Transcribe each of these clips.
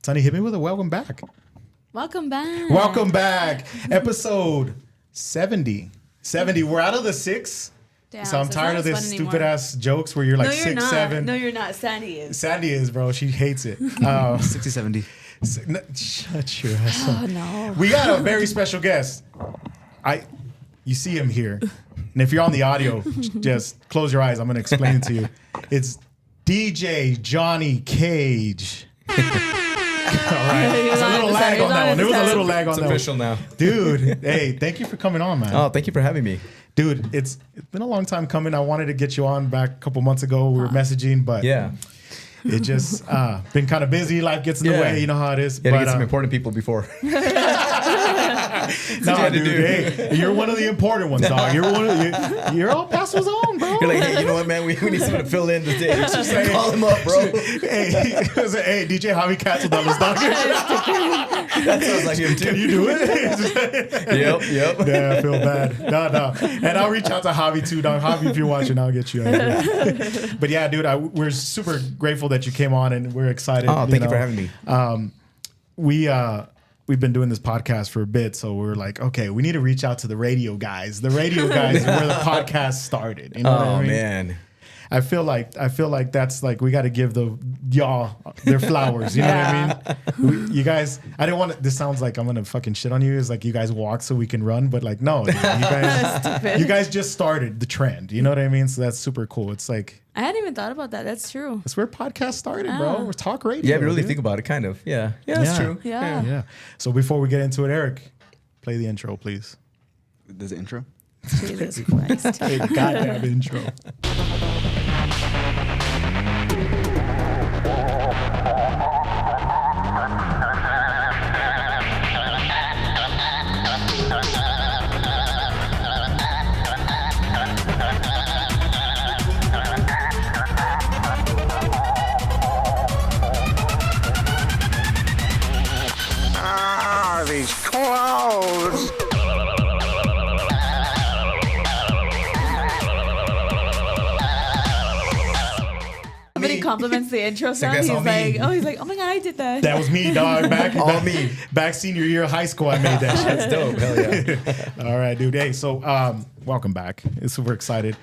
Sonny, hit me with a welcome back. Welcome back. Welcome back. Episode 70. 70. We're out of the 6. Damn, so I'm tired of this stupid ass jokes where you're like 6, 7. No, you're not. Sandy is. Sandy is, bro. She hates it. 60, 70. Shut your ass up. Oh, no. We got a very special guest. You see him here. And if you're on the audio, just close your eyes. I'm going to explain it to you. It's DJ Johnny Kage. All right. There's a little lag on that one. There was a little lag on that one. It's official now. Dude, hey, thank you for coming on, man. Oh, thank you for having me. Dude, it's been a long time coming. I wanted to get you on back a couple months ago. We were messaging, but yeah, it just been kind of busy. Life gets in the way. You know how it is. Yeah, to get some important people before. No, dude, hey, you're one of the important ones, dog. You're all Paso's own, bro. You're like, hey, you know what, man? We need someone to fill in today. Just call him up, bro. Hey, DJ Javi canceled on this, dog. That sounds like him too. Can you do it? Yep. Yeah, I feel bad. No. And I'll reach out to Javi too, dog. Javi, if you're watching, I'll get you. But yeah, dude, we're super grateful that you came on, and we're excited. Oh, thank you for having me. We've been doing this podcast for a bit, so we're like, okay, we need to reach out to the radio guys. The radio guys is where the podcast started. You know what I mean? Man. I feel like that's like we got to give y'all their flowers. You know what I mean? You guys, I didn't want to. This sounds like I'm gonna fucking shit on you. It's like you guys walk so we can run, but like no, you guys just started the trend. You know what I mean? So that's super cool. It's like I hadn't even thought about that. That's true. That's where podcasts started, bro. We're talk radio. Yeah, if you really think about it, kind of. Yeah, that's true. Yeah. So before we get into it, Eric, play the intro, please. There's an intro. Jesus Christ. Hey, goddamn intro. These clothes. Somebody compliments the intro sound. He's like, oh my God, I did that. That was me, dog. Back senior year of high school, I made that shit. That's dope. Hell yeah. All right, dude. Hey, so welcome back. Super excited.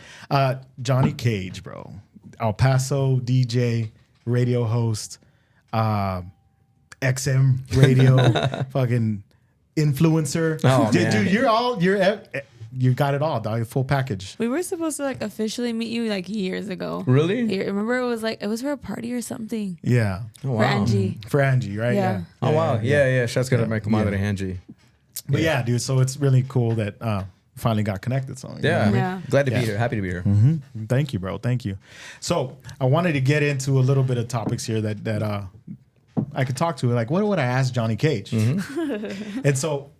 Johnny Kage, bro. El Paso DJ, radio host, XM radio, fucking influencer. Oh, man. Dude, you got it all, dog. Full package. We were supposed to like officially meet you like years ago. Really? Remember it was for a party or something. Yeah. Oh, wow. For Angie. For Angie, right? Yeah. Oh, wow. Yeah. Shouts out to my comadre Angie. But yeah, dude. So it's really cool that finally got connected. So Yeah. Glad to be here. Happy to be here. Mm-hmm. Thank you, bro. Thank you. So I wanted to get into a little bit of topics here that I could talk to. Like, what would I ask Johnny Kage? Mm-hmm. And so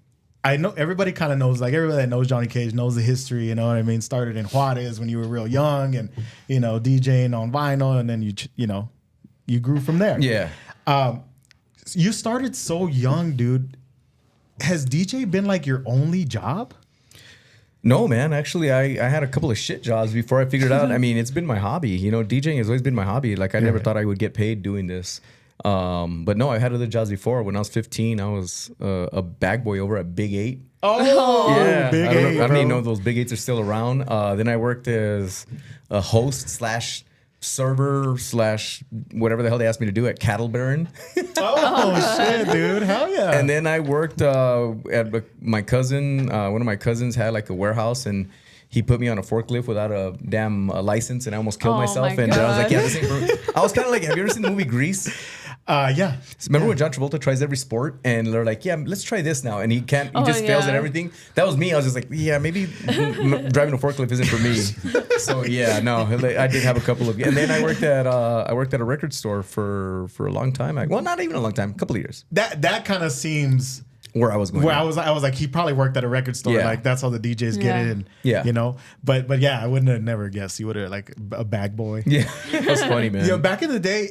I know everybody kind of knows, like everybody that knows Johnny Kage knows the history. You know what I mean? Started in Juárez when you were real young, and DJing on vinyl, and then you grew from there. Yeah. You started so young, dude. Has DJ been like your only job? No, man. Actually, I had a couple of shit jobs before I figured out. I mean, it's been my hobby. DJing has always been my hobby. Like, I never thought I would get paid doing this. But no, I had other jobs before. When I was 15, I was a bag boy over at Big 8. Oh, yeah. Big 8, I don't even know if those Big 8s are still around. Then I worked as a host / server / whatever the hell they asked me to do at Cattle Baron. Oh, shit, dude. Hell yeah. And then I worked at my cousin. One of my cousins had like a warehouse, and he put me on a forklift without a damn license, and I almost killed myself. And I was like, yeah, this ain't for... I was kind of like, have you ever seen the movie Grease? Yeah. Remember when John Travolta tries every sport, and they're like, yeah, let's try this now, and he can't. He just fails at everything. That was me. I was just like, yeah, maybe driving a forklift isn't for me. So yeah, no, I did have a couple of, and then I worked at a record store for a long time. Well, not even a long time, a couple of years. That kind of seems where I was going. I was like, he probably worked at a record store. Yeah. Like that's how the DJs get it. And, yeah. But yeah, I wouldn't have never guessed you would have like a bag boy. Yeah, that's funny, man. Back in the day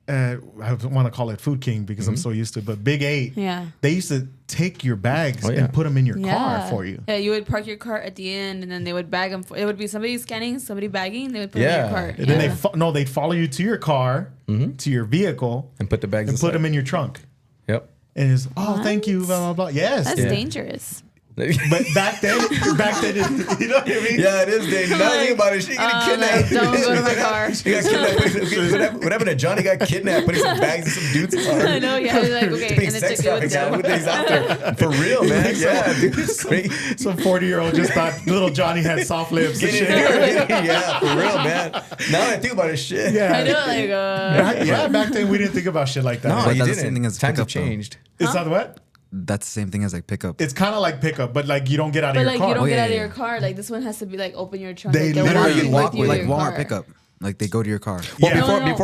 I want to call it Food King because I'm so used to it, but Big 8, they used to take your bags and put them in your car for you. Yeah, you would park your car at the end, and then they would bag them. It would be somebody scanning, somebody bagging, they would put them in your car. And then they'd follow you to your car, to your vehicle, and put the bags and put them in your trunk. Yep. And it's, thank you, blah, blah, blah. Yes. That's dangerous. But back then, you know what I mean? Yeah, it is dangerous. Now think about it. She got kidnapped. Don't go to my car. She got kidnapped. What happened to Johnny? Got kidnapped, putting some bags in some dude's car. I know, yeah. Like, okay. And sex trafficking things out there. For real, man. Yeah, dude. Some 40-year-old just thought little Johnny had soft lips and shit. Yeah, for real, man. Now I think about it, shit. Yeah. I know, like, back then we didn't think about shit like that. No, you that's the same thing didn't. as Times have pickup, though. changed. It's not what? That's the same thing as like pickup. It's kind of like pickup, but like you don't get out of but your like car. you don't get out of your car. Like this one has to be like open your trunk. They like, literally walk with you with to like your Walmart car. pickup. Like they go to your car. Well,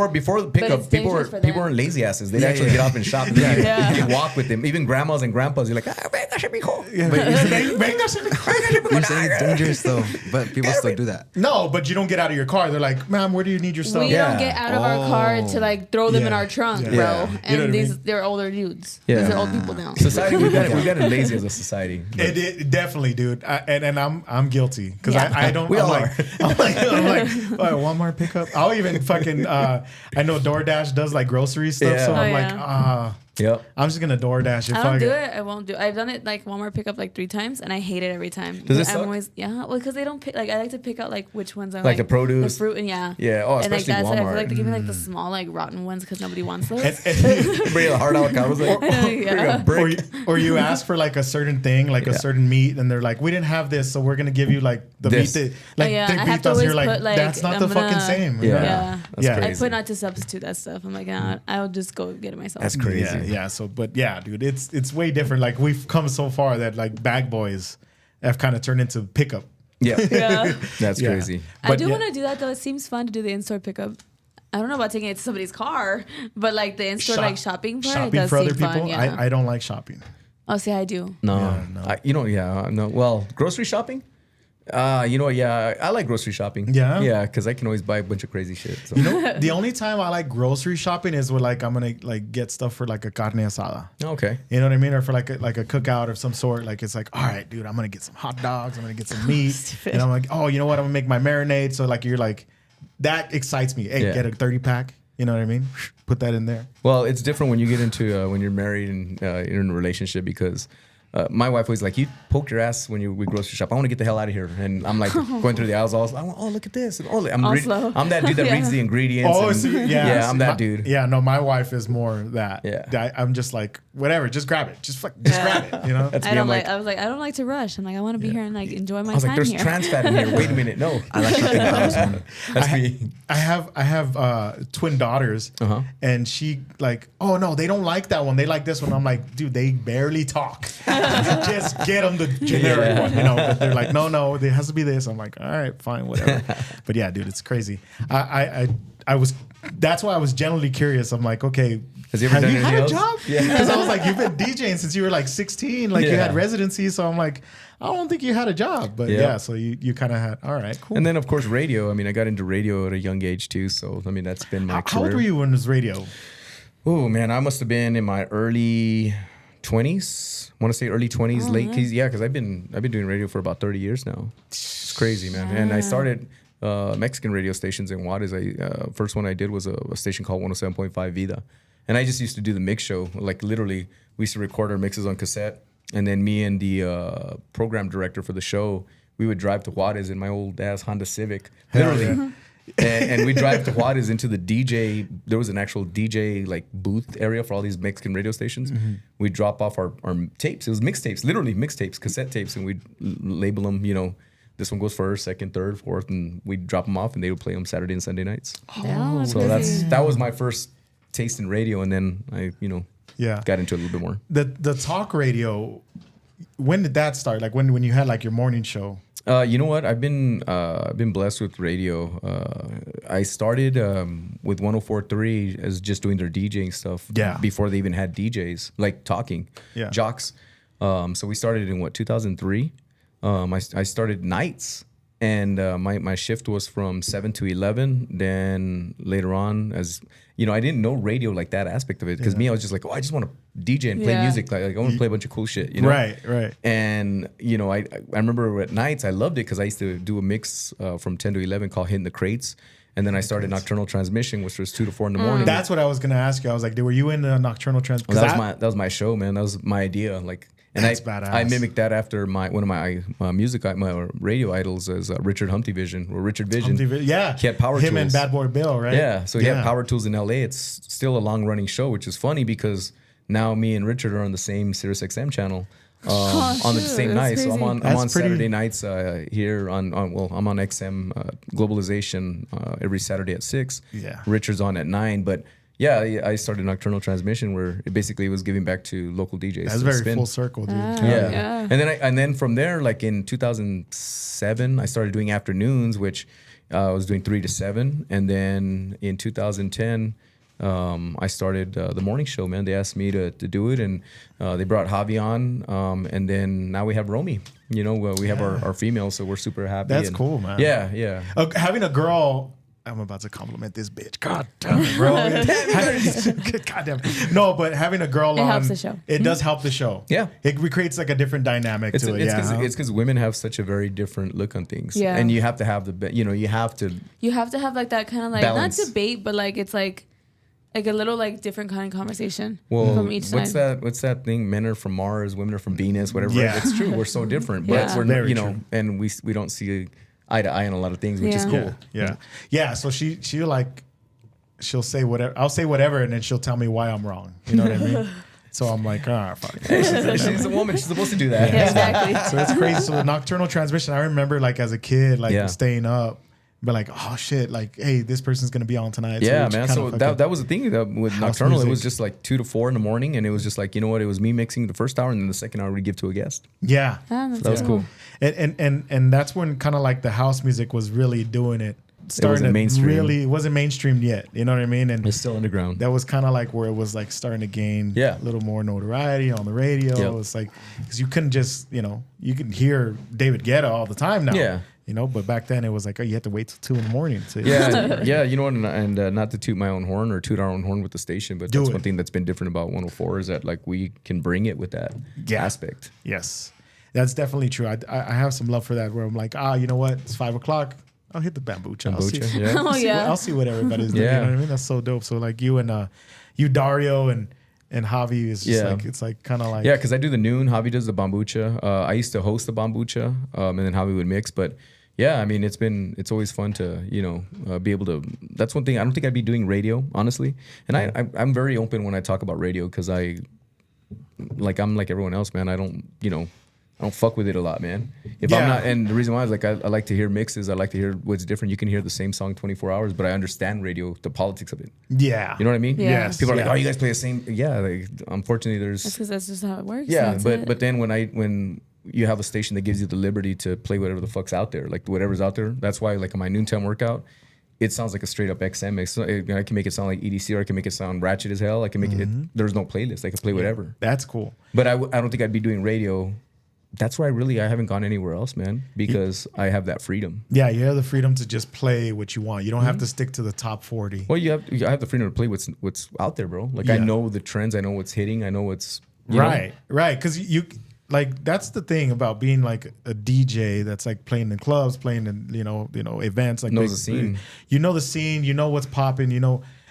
before the pickup, it's people dangerous for them. weren't lazy asses. They'd actually get off and shop. You can walk with them. Even grandmas and grandpas, you're like, that should be cool. You're saying it's dangerous though, but people still do that. No, but you don't get out of your car. They're like, ma'am, where do you need your stuff? We don't get out of our car to like throw them in our trunk, bro. Yeah. And You know what I mean? they're older dudes. Yeah. These are old people now. Society, we got it lazy as a society. It definitely, dude. And I'm guilty because I don't. We I'm all like, I'm like, Walmart pickup. I'll even fucking. I know DoorDash does like grocery stuff, so I'm like, Yep. I'm just gonna DoorDash if I don't do it. I won't do it. I've done it like Walmart pickup like 3 times, and I hate it every time. Does it I'm suck? always well because they don't pick. Like I like to pick out like which ones are Like the produce, the fruit, and Oh, and like especially that's Walmart. I feel like they give me like the small like rotten ones because nobody wants those. Bring a hard avocados. Like, or you ask for like a certain thing, like a certain meat, and they're like, we didn't have this, so we're gonna give you like the meat that like they I have beefed to us. You're always like, put, like, that's not I'm the gonna- fucking same. Yeah. That's I crazy. put not to substitute that stuff. I'm like, I'll just go get it myself. That's crazy. Yeah. So, but yeah, dude, it's way different. Like we've come so far that like bag boys have kind of turned into pickup. Yeah. Yeah. That's Yeah. crazy. I do want to do that though. It seems fun to do the in-store pickup. I don't know about taking it to somebody's car, but like the in-store like shopping part, it does for other seem people. fun. Yeah. I don't like shopping. Oh, see, I do. No. Yeah, no. No. Well, grocery shopping? You know what? Yeah, I like grocery shopping. Yeah? Yeah, because I can always buy a bunch of crazy shit. So. You know, the only time I like grocery shopping is when like I'm gonna like get stuff for like a carne asada. Okay. You know what I mean? Or for like a cookout of some sort. Like it's like, all right, dude, I'm gonna get some hot dogs. I'm gonna get some meat. And I'm like, oh, you know what? I'm gonna make my marinade. So like you're like, that excites me. Hey, get a 30-pack. You know what I mean? Put that in there. Well, it's different when you get into when you're married and you're in a relationship because my wife was like, you poked your ass when we grocery shop. I want to get the hell out of here. And I'm like going through the aisles. Oh, look at this. And I'm that dude that reads the ingredients. Oh, and, yeah. I'm that dude. Yeah, no, my wife is more that. Yeah. I'm just like, whatever, just grab it. Just grab it, you know? That's I me. don't I'm like. I was like, I don't like to rush. I'm like, I want to be here and like enjoy my I was time like, there's here. trans fat in here. Wait a minute. No. I like shopping at Amazon. That's me. I have twin daughters, and she like, oh no, they don't like that one. They like this one. I'm like, dude, they barely talk. Just get them the generic one, you know. But they're like, no, there has to be this. I'm like, all right, fine, whatever. But yeah, dude, it's crazy. I was. That's why I was genuinely curious. I'm like, okay, Has he ever done you had anything a else? job? Yeah, because I was like, you've been DJing since you were like 16. Like you had residency, so I'm like, I don't think you had a job, but yeah, so you kind of had. All right, cool. And then of course radio. I mean, I got into radio at a young age too. So I mean, that's been my career. How old were you when it was radio? Oh man, I must have been in my early 20s. I want to say early 20s, late. Yeah, because I've been doing radio for about 30 years now. It's crazy, man. And I started Mexican radio stations in Juarez. First one I did was a station called 107.5 Vida, and I just used to do the mix show. Like literally, we used to record our mixes on cassette, and then me and the program director for the show, we would drive to Juarez in my old ass Honda Civic, literally. and we drive to Juarez into the DJ. There was an actual DJ like booth area for all these Mexican radio stations. We drop off our tapes. It was mixtapes, literally mixtapes, cassette tapes, and we'd label them. You know, this one goes first, second, third, fourth, and we'd drop them off, and they would play them Saturday and Sunday nights. Oh, So that was my first taste in radio, and then I got into it a little bit more. The talk radio. When did that start? Like when you had like your morning show? You know what? I've been blessed with radio. I started with 104.3 as just doing their DJing stuff. Yeah. Before they even had DJs like talking. Yeah. Jocks. So we started in 2003. I started nights And my shift was from 7 to 11. Then later on, as you know, I didn't know radio like that aspect of it. Because me, I was just like, I just want to DJ and play music. Like I want to play a bunch of cool shit, you know? Right. And, you know, I remember at nights, I loved it because I used to do a mix from 10 to 11 called Hitting the Crates. And then I started Nocturnal Transmission, which was 2 to 4 in the morning. That's what I was going to ask you. I was like, were you in the Nocturnal Transmission? That was my show, man. That was my idea. Like, and that's badass. I mimicked that after one of my my radio idols is Richard Humpty Vision or Richard Vision. Yeah, he had Power Tools. Him and Bad Boy Bill, right? Yeah, so he had Power Tools in LA. It's still a long running show, which is funny because now me and Richard are on the same SiriusXM channel. On the same night, so I'm on Saturday nights here on I'm on XM Globalization every Saturday at 6. Yeah, Richard's on at 9, but. Yeah, I started Nocturnal Transmission where it basically was giving back to local DJs. That's very full circle, dude. Yeah. And then from there, like in 2007, I started doing afternoons, which I was doing 3 to 7. And then in 2010, I started the morning show, man. They asked me to do it, and they brought Javi on. And then now we have Romy. You know, we have our females, so we're super happy. That's cool, man. Yeah. Having a girl... I'm about to compliment this bitch. God damn it, bro. God damn it. No, but having a girl on... It helps the show. It does help the show. Yeah. It recreates like a different dynamic to it. It's because women have such a very different look on things. Yeah. And you have to have you have to... You have to have like that kind of like, balance. not debate, but like it's like a little like different kind of conversation from each what's side. What's that thing? Men are from Mars, women are from Venus, whatever. Yeah. It's true. We're so different. But Yeah. we're, Very you know, true. and we don't see eye to eye on a lot of things, which is cool. Yeah. So she'll like, she'll say whatever. I'll say whatever, and then she'll tell me why I'm wrong. You know what I mean? So I'm like, fuck. She's a woman. She's supposed to do that. Yeah, exactly. So it's crazy. So the Nocturnal Transmission, I remember like as a kid, like staying up, but like, oh shit, like, hey, this person's gonna be on tonight. Yeah, so man. So that was the thing with Nocturnal. music. It was just like 2 to 4 in the morning, and it was just like, you know what? It was me mixing the first hour, and then the second hour we give to a guest. Yeah. So that was cool. And that's when kind of like the house music was really doing it. Wasn't mainstream. It wasn't mainstream yet. You know what I mean? And It's still underground. that was kind of like where it was like starting to gain a little more notoriety on the radio. Yep. It's like, because you couldn't just, you can hear David Guetta all the time now. Yeah. But back then it was like, you had to wait till 2 in the morning. Yeah, you know what? And not to toot my own horn or toot our own horn with the station, but that's one thing that's been different about 104 is that like we can bring it with that aspect. Yes, that's definitely true. I have some love for that where I'm like, you know what? It's 5 o'clock. I'll hit the bambucha. I'll see what everybody's doing. You know what I mean? That's so dope. So like you and you Dario and Javi is just like, it's like kind of like. Yeah, because I do the noon. Javi does the bambucha. I used to host the bambucha, and then Javi would mix. But yeah, I mean, it's always fun to be able to. That's one thing. I don't think I'd be doing radio honestly, and I'm very open when I talk about radio because I'm like everyone else, man. I don't fuck with it a lot, man. If I'm not, and the reason why is like I like to hear mixes. I like to hear what's different. You can hear the same song 24 hours, but I understand radio, the politics of it. Yeah, you know what I mean. Yeah. Yes. People are like, oh, you guys play the same. Yeah, like, unfortunately, there's. That's because that's just how it works. Yeah, but then when you have a station that gives you the liberty to play whatever the fuck's out there, like whatever's out there. That's why like in my noontime workout, it sounds like a straight up XM mix. I can make it sound like EDC, or I can make it sound ratchet as hell. I can make it. There's no playlist. I can play whatever. That's cool. But I don't think I'd be doing radio. That's why I haven't gone anywhere else, man, because I have that freedom. Yeah, you have the freedom to just play what you want. You don't have to stick to the top 40. Well, I have the freedom to play what's out there, bro. Like I know the trends, I know what's hitting, I know what's right. Because you like that's the thing about being like a DJ that's like playing in clubs, playing in events, like knows the scene. You know the scene, you know what's popping,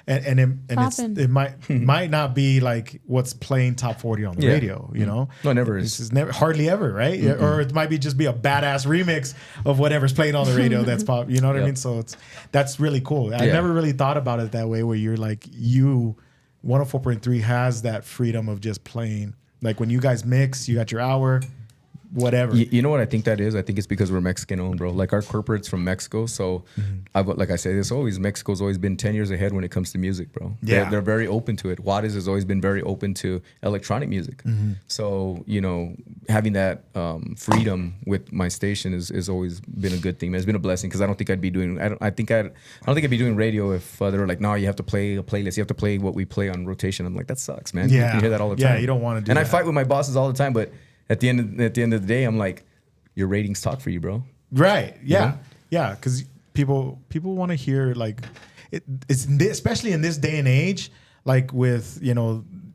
And it might not be like what's playing top 40 on the radio, No, it never is. This is never hardly ever, right? Mm-hmm. Or it might be just be a badass remix of whatever's playing on the radio that's pop. You know what I mean? So that's really cool. I never really thought about it that way, where you're like 104.3 has that freedom of just playing. Like when you guys mix, you got your hour. Whatever. You know what I think that is? I think it's because we're Mexican owned, bro. Like our corporate's from Mexico, so like I say this always, Mexico's always been 10 years ahead when it comes to music, bro. Yeah. They're very open to it. Juárez has always been very open to electronic music. So, having that freedom with my station is always been a good thing. It's been a blessing because I don't think I'd be doing I'd be doing radio if they were like, no, you have to play a playlist. You have to play what we play on rotation. I'm like, that sucks, man. Yeah. You hear that all the time. Yeah, you don't want to do that. And that. I fight with my bosses all the time, but at the end of the day, I'm like, your ratings talk for you, bro. Right. Yeah. You know? Yeah. Because people want to hear like especially in this day and age, like with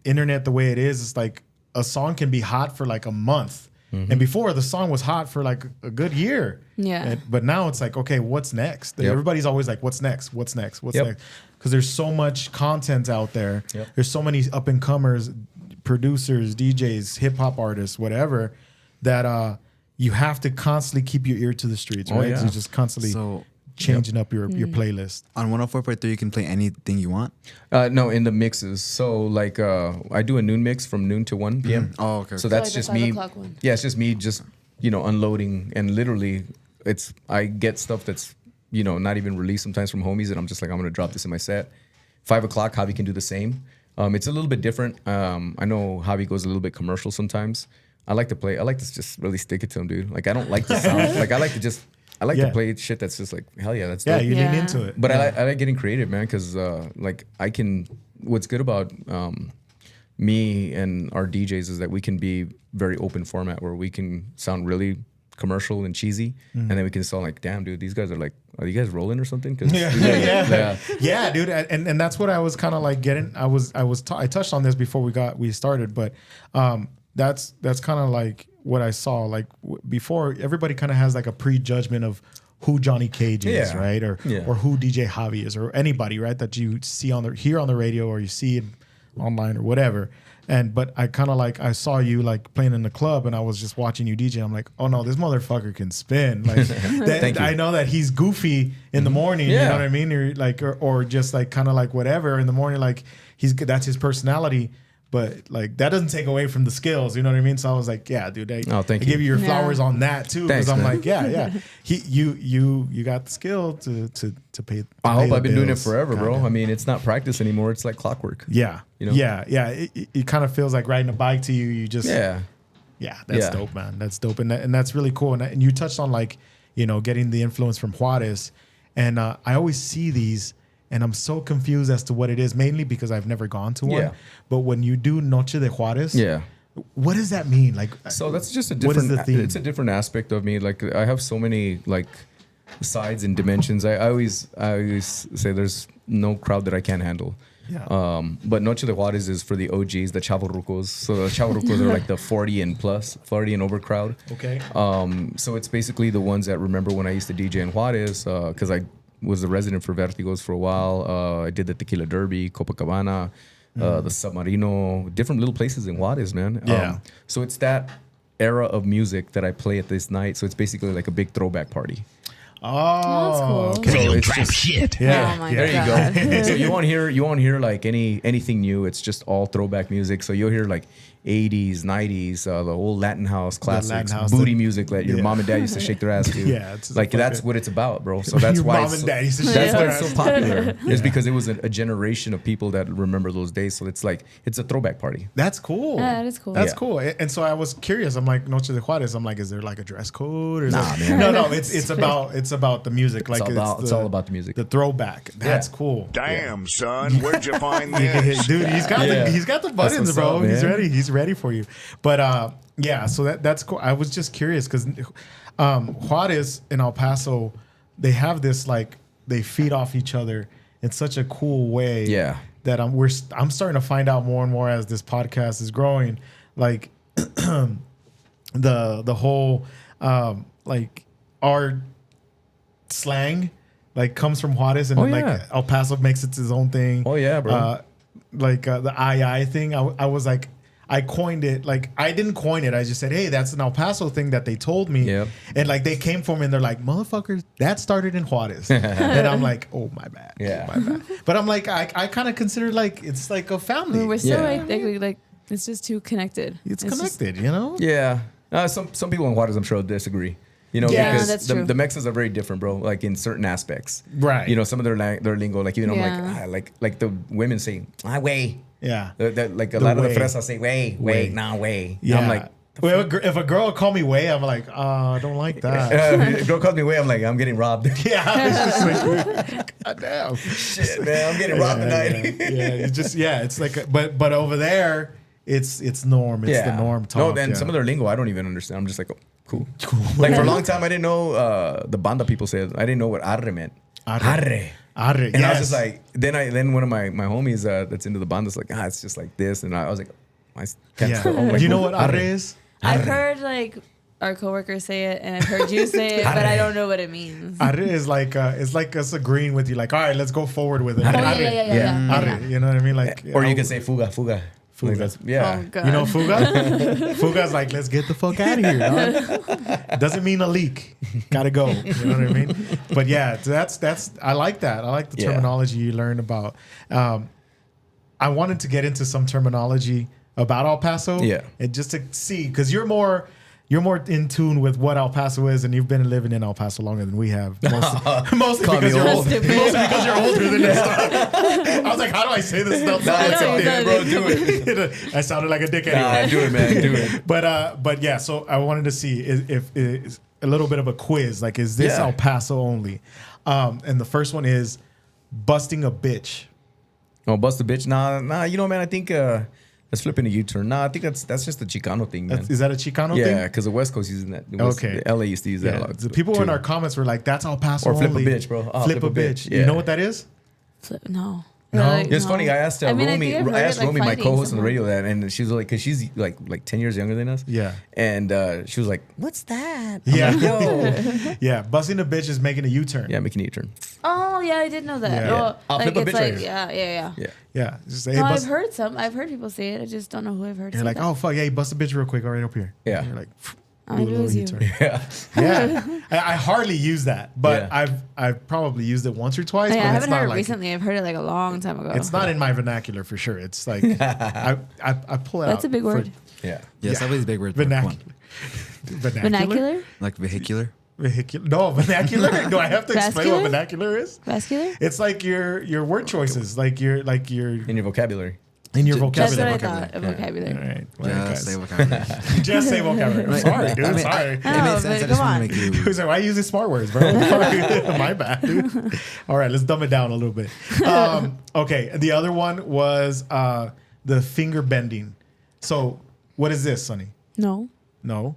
internet the way it is. It's like a song can be hot for like a month, and before the song was hot for like a good year. Yeah. But now it's like, okay, what's next? Yep. Everybody's always like, what's next? What's next? What's Yep. next? Because there's so much content out there. Yep. There's so many up and comers, producers, DJs, hip hop artists, whatever, that you have to constantly keep your ear to the streets, right? yeah. So just constantly So changing up your playlist. on 104.3, you can play anything you want. No, in the mixes. So like I do a noon mix from noon to 1 p.m. Oh, okay. So So that's like the just 5 me. o'clock one. Yeah, it's just me just unloading, and literally I get stuff that's not even released sometimes from homies, and I'm just like, I'm gonna drop this in my set. 5 o'clock, Javi can do the same. It's a little bit different. I know Javi goes a little bit commercial sometimes. I like to just really stick it to him, dude. Like I don't like the sound. Like I like to play shit that's just like, hell yeah, that's dope. Yeah, you lean Yeah. into it. But I like getting creative, man, because like what's good about me and our DJs is that we can be very open format where we can sound really commercial and cheesy, and then we can sound like, damn, dude, these guys are you guys rolling or something? 'Cause Yeah, dude, and that's what I was kind of like getting. I touched on this before we started, but that's kind of like what I saw. Like before, everybody kind of has like a prejudgment of who Johnny Kage is, Yeah. right, or who DJ Javi is, or anybody, right, that you see hear on the radio or you see it online or whatever. But I kind of like I saw you like playing in the club, and I was just watching you DJ. I'm like, oh no, this motherfucker can spin. Like Thank you. I know that he's goofy in the morning. You Yeah. know what I mean? Or just like kind of like whatever in the morning. Like that's his personality. But like that doesn't take away from the skills. You know what I mean? So I was like, yeah, dude. I thank you. give you your Yeah. flowers on that too, because Thanks, I'm man. like, yeah. You got the skill to pay. I hope I've been doing it bills. forever, bro. Kinda. I mean, it's not practice anymore. It's like clockwork. Yeah. You know? Yeah. It kind of feels like riding a bike to you. You just Yeah. Yeah, that's Yeah. dope, man. That's dope, and that's really cool. And you touched on like getting the influence from Juárez, and I always see these, and I'm so confused as to what it is. Mainly because I've never gone to one. Yeah. But when you do Noche de Juárez, Yeah. what does that mean? Like, So that's just a what is different. the theme? It's a different aspect of me. Like I have so many like sides and dimensions. I always say there's no crowd that I can't handle. Yeah. But Noche de Juárez is for the OGs, the chavorrucos. So the chavorrucos are like the 40 and over crowd. Okay. So it's basically the ones that remember when I used to DJ in Juárez, because I was a resident for Vertigos for a while. I did the Tequila Derby, Copacabana, the Submarino, different little places in Juárez, man. Yeah. So it's that era of music that I play at this night. So it's basically like a big throwback party. Oh, That's cool. okay. So it's just, Oh my there God. you go. So you won't hear like anything new. It's just all throwback music. So you'll hear like 80s, 90s, the old Latin house classics, house, booty music that your yeah. mom and dad used to shake their ass to. Yeah, it's like like that's it. what it's about, bro. So that's Your why mom it's and so, dad used to shake that's why their it's so ass. popular. It's because it was a generation of people that remember those days. So it's like it's a throwback party. That's cool. Yeah, that is cool. That's Yeah. cool. And so I was curious. I'm like, Noche de Juárez. I'm like, is there like a dress code? Or Nah, something? man. No. It's about the music. Like It's all about the music. The throwback. That's cool. Damn, son, where'd you find You can hit- this? dude, he's got Yeah. he's got the buttons, what's bro. up, He's man. ready. He's ready for you. But yeah, so that's cool. I was just curious because Juárez and El Paso, they have this like they feed off each other in such a cool way. Yeah. That I'm starting to find out more and more as this podcast is growing. Like the whole like our slang like comes from Juárez, and Oh, then like yeah. El Paso makes it his own thing. Oh, yeah, bro. The I thing. I was like, I coined it. Like I didn't coin it. I just said, hey, that's an El Paso thing that they told me. Yep. And like they came for me and they're like, motherfuckers, that started in Juárez. And I'm like, oh my bad. Yeah. Oh, my bad. But I'm like, I kind of consider like it's like a family. We're so Yeah. like it's just too connected. It's just- connected, you know? Yeah. Some people in Juárez, I'm sure, disagree. Yeah, because that's the true. Mexas are very different, bro. Like in certain aspects, Right. Some of their lingo, like even Yeah. I'm like the women say, way. Yeah. Like a The lot of way. the fresas say, way, nah, way. Yeah. I'm like, well, if a girl call me way, I'm like, I don't like that. girl calls me way. I'm like, I'm getting robbed. Yeah, it's just like, God damn. Shit, man, I'm getting robbed tonight. It's like, but over there, it's norm. It's the norm talk. No, then some of their lingo I don't even understand. I'm just like, cool. Like for a long time, I didn't know the banda people said. I didn't know what arre meant. Arre. Arre. And I was just like, then one of my homies that's into the banda's like, it's just like this, and I was like, I can't. Yeah. Oh, Do you know what arre is? I've heard like our coworkers say it, and I've heard you say it, but I don't know what it means. Arre is like it's like us agreeing with you, like, all right, let's go forward with it. Oh, Arre. yeah. Arre. You know what I mean? Like, Or you can say fuga. Like that's, yeah. Oh, God. You know fuga? Fuga's like, let's get the fuck out of here, dog. Doesn't mean a leak. Gotta go. You know what I mean? But yeah, that's I like that. I like the terminology you learn about. I wanted to get into some terminology about El Paso. Yeah. And just to see, because you're more in tune with what El Paso is, and you've been living in El Paso longer than we have. Mostly because you're older. Mostly because you're older than us. I was like, how do I say this stuff? Bro, do it. I sounded like a dick anyway. Nah, do it, man. Do it. But yeah, so I wanted to see if a little bit of a quiz. Like, is this El Paso only? And the first one is busting a bitch. Oh, bust a bitch? Nah. You know, man, I think... Let's flip in a U-turn. Nah, I think that's just a Chicano thing, man. Is that a Chicano thing? Yeah, because the West Coast using that. Okay. The LA used to use that a lot. The people in our comments were like, that's El Paso only. Or flip only. a bitch, bro. Flip a bitch. Yeah. You know what that is? No. No? It's funny. I asked Romy, my co-host on the somewhere. radio, that, and she was like, because she's like 10 years younger than us. Yeah. And she was like, "What's that?" Yeah. I'm like, yo. Yeah. Busting a bitch is making a U-turn. Yeah, making a U-turn. Oh yeah, I did know that. Yeah. Oh, I'll like flip a it's bitch like right here. yeah. Yeah. Just say, No, hey, I've heard some. I've heard people say it. I just don't know who I've heard. You're say like, that. oh fuck, hey, bust a bitch real quick, right up here. Yeah. And you're like, I do a do little as you. U-turn. Yeah. Yeah. I hardly use that, but I've probably used it once or twice. I but haven't it's not heard it like, recently. I've heard it like a long time ago. it's not in my vernacular for sure. It's like I pull it out. That's a big word. Yeah. Yes, that was a big word. Vernacular. Vernacular? Like vehicular. Vehicular? No, vernacular. Do I have to explain what Vascular? vernacular is? Vascular? It's like your word choices, like your In your vocabulary. in your That's vocabulary. what I thought. A vocabulary. All right. Just say vocabulary. Just say vocabulary. I'm sorry, dude. I mean, sorry. It Oh, makes sense. but I just come want on. to make you. Who's like, why are you using smart words, bro? My bad, dude. All right, let's dumb it down a little bit. Okay, the other one was the finger bending. So, what is this, Sonny? No. No.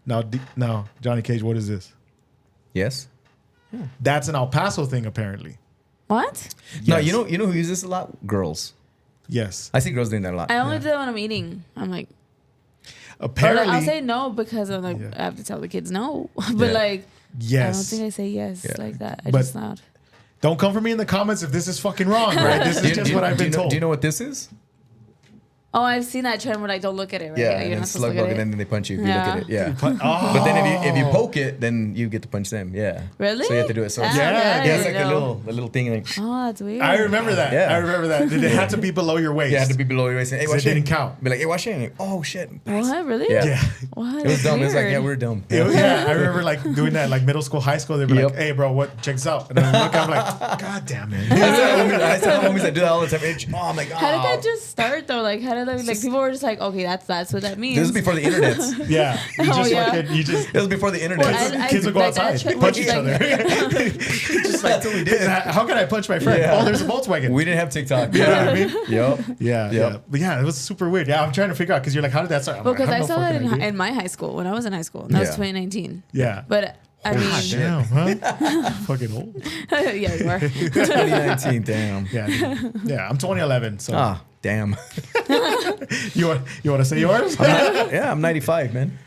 Now, Johnny Cage, what is this? Yes. That's an El Paso thing, apparently. What? No, Yes. you know who uses this a lot? Girls. Yes. I see girls doing that a lot. I only do that when I'm eating. I'm like, Apparently. I'll say no because I'm like, I have to tell the kids no. But Yeah. like, yes. I don't think I say yes Yeah. like that. I But- just not. Don't come for me in the comments if this is fucking wrong, right? This is just what I've been told. Do you know what this is? Oh, I've seen that trend where like, don't look at it, right? Yeah, Like, and you're then not supposed slug to look bug, at and it. then they punch you if you Yeah. look at it. Yeah. Oh. But then if you poke it, then you get to punch them. Yeah. Really? So you have to do it. So it's, Yeah, yeah, it's I like know. a little thing. Like, Oh, that's weird. I remember that. Yeah. I remember that. It had to be below your waist. you have to be below your waist. Hey, So watch it it. didn't count. Be like, hey, watch it. And like, oh shit. What? Really? Yeah. Yeah. What? It was dumb. It was like, Weird. yeah, we're dumb. Yeah, I remember like doing that like middle school, high school. They'd be Yep. like, "Hey, bro, what? Check this out." And then I look, I'm like, "God damn it!" I tell homies that do that all the time. Oh, I'm like, oh. How did that just start though? Like, how did that, like people were just like, okay, that's what that means. This was before the internet. Yeah, you just It was before the internet. Well, kids would go like, that outside, trend punch was, each like- other. Just like, That's what we did. how can I punch my friend? Yeah. Oh, there's a Volkswagen. We didn't have TikTok. You know what I mean? Yep. Yeah, Yep. yeah. But yeah, it was super weird. Yeah, I'm trying to figure out because you're like, how did that start? I'm Well, like, because I have saw no that fucking idea. in my high school when I was in high school. And that was Yeah. 2019. Yeah. But I mean, God damn, huh? Fucking old. yeah, you are. 2019. Damn. Yeah, yeah. I'm 2011, so Ah, damn. you want to say yours? Yeah, I'm 95, man.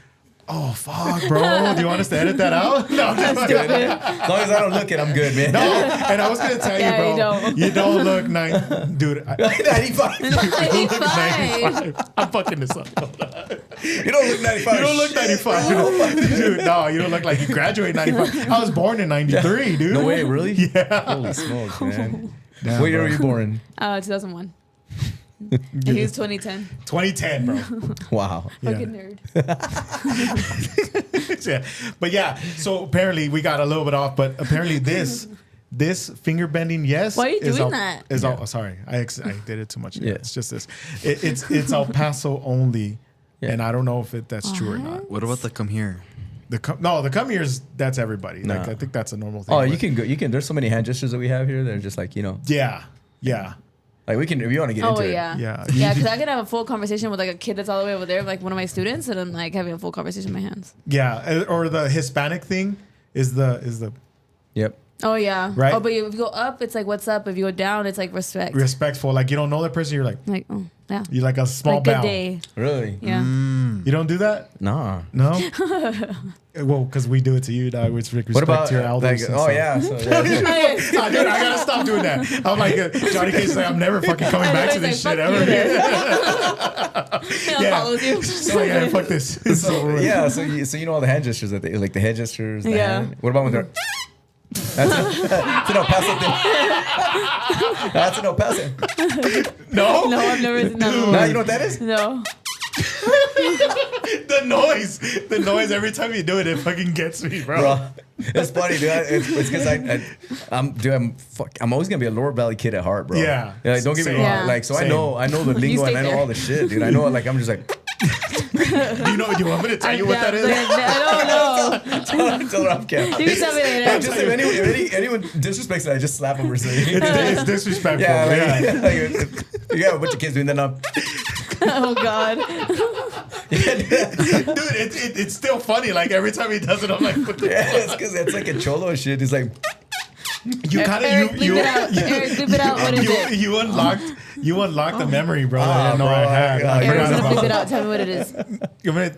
Oh fuck, bro! Do you want us to edit that out? No, I'm just Good. As long as I don't look it, I'm good, man. No, and I was gonna tell Yeah, you, you bro, don't. you don't look dude. 95. You look 95. 95. I'm fucking this up. You don't look 95. You don't look 95, dude. No, you don't look like you graduated 95. I was born in 93, dude. No way, really? Yeah. Holy smokes, man. Damn, What year bro. were you born? 2001. And he was 2010. 2010, bro. Wow. Yeah. Fucking nerd. Yeah. But yeah, so apparently we got a little bit off, but apparently this finger bending, yes. Why are you is doing that? Oh, sorry, I did it too much. Yeah, Yeah. it's just this. It's El Paso only, Yeah. and I don't know if that's true or not. What about the come here? The come here's that's everybody. Like No. I think that's a normal thing. Oh, but- you can go. There's so many hand gestures that we have here. They're just like, Yeah. Like we can, if you want to get into it. Yeah. Yeah, because I could have a full conversation with like a kid that's all the way over there, like one of my students, and I'm like having a full conversation with my hands. Yeah, or the Hispanic thing is the Yep. Oh yeah. Right? Oh, but if you go up, it's like what's up. If you go down, it's like respect. respectful. Like you don't know that person, you're like Oh yeah. you're like a small Like bow. good day. Really? Yeah. You don't do that? Nah. No. Well, because we do it to you, dog. With respect What about to your elders. like? and Oh stuff. yeah. So, yeah. Dude, I gotta stop doing that. I'm like Johnny Cage. Like I'm never fucking coming back to this shit ever. Yeah. Follows you. So yeah, fuck this. So, yeah. So you know all the hand gestures that they like the head gestures. The Yeah. hand. What about when they're? That's an El Paso thing. That's an El Paso. No. No, I've never seen that. Now you know what that is? No. The noise every time you do it, it fucking gets me, bro. It's funny, dude. It's because I'm always gonna be a Lower Valley kid at heart, bro. Yeah. Like, don't get me wrong. Yeah. Like, so Same. I know the lingo stay and I know there. all the shit, dude. I know, like, I'm just like. Do you want me to tell you what that is? I don't know. Tell her I'm Cam. You can tell me later. Just if anyone disrespects it, I just slap them or something. It's disrespectful. Yeah, Yeah. you got a bunch of kids doing that now. Oh God. Dude, it's still funny. Like every time he does it, I'm like, what the Yeah, fuck? it's because it's like a cholo shit. It's like You kind Eric, of bleep it out. Eric, bleep it out. What is it? you unlocked the memory, bro. I didn't know bro, I had. yeah, I you're Eric's forgot gonna bleep about it that. out. Tell me what it is.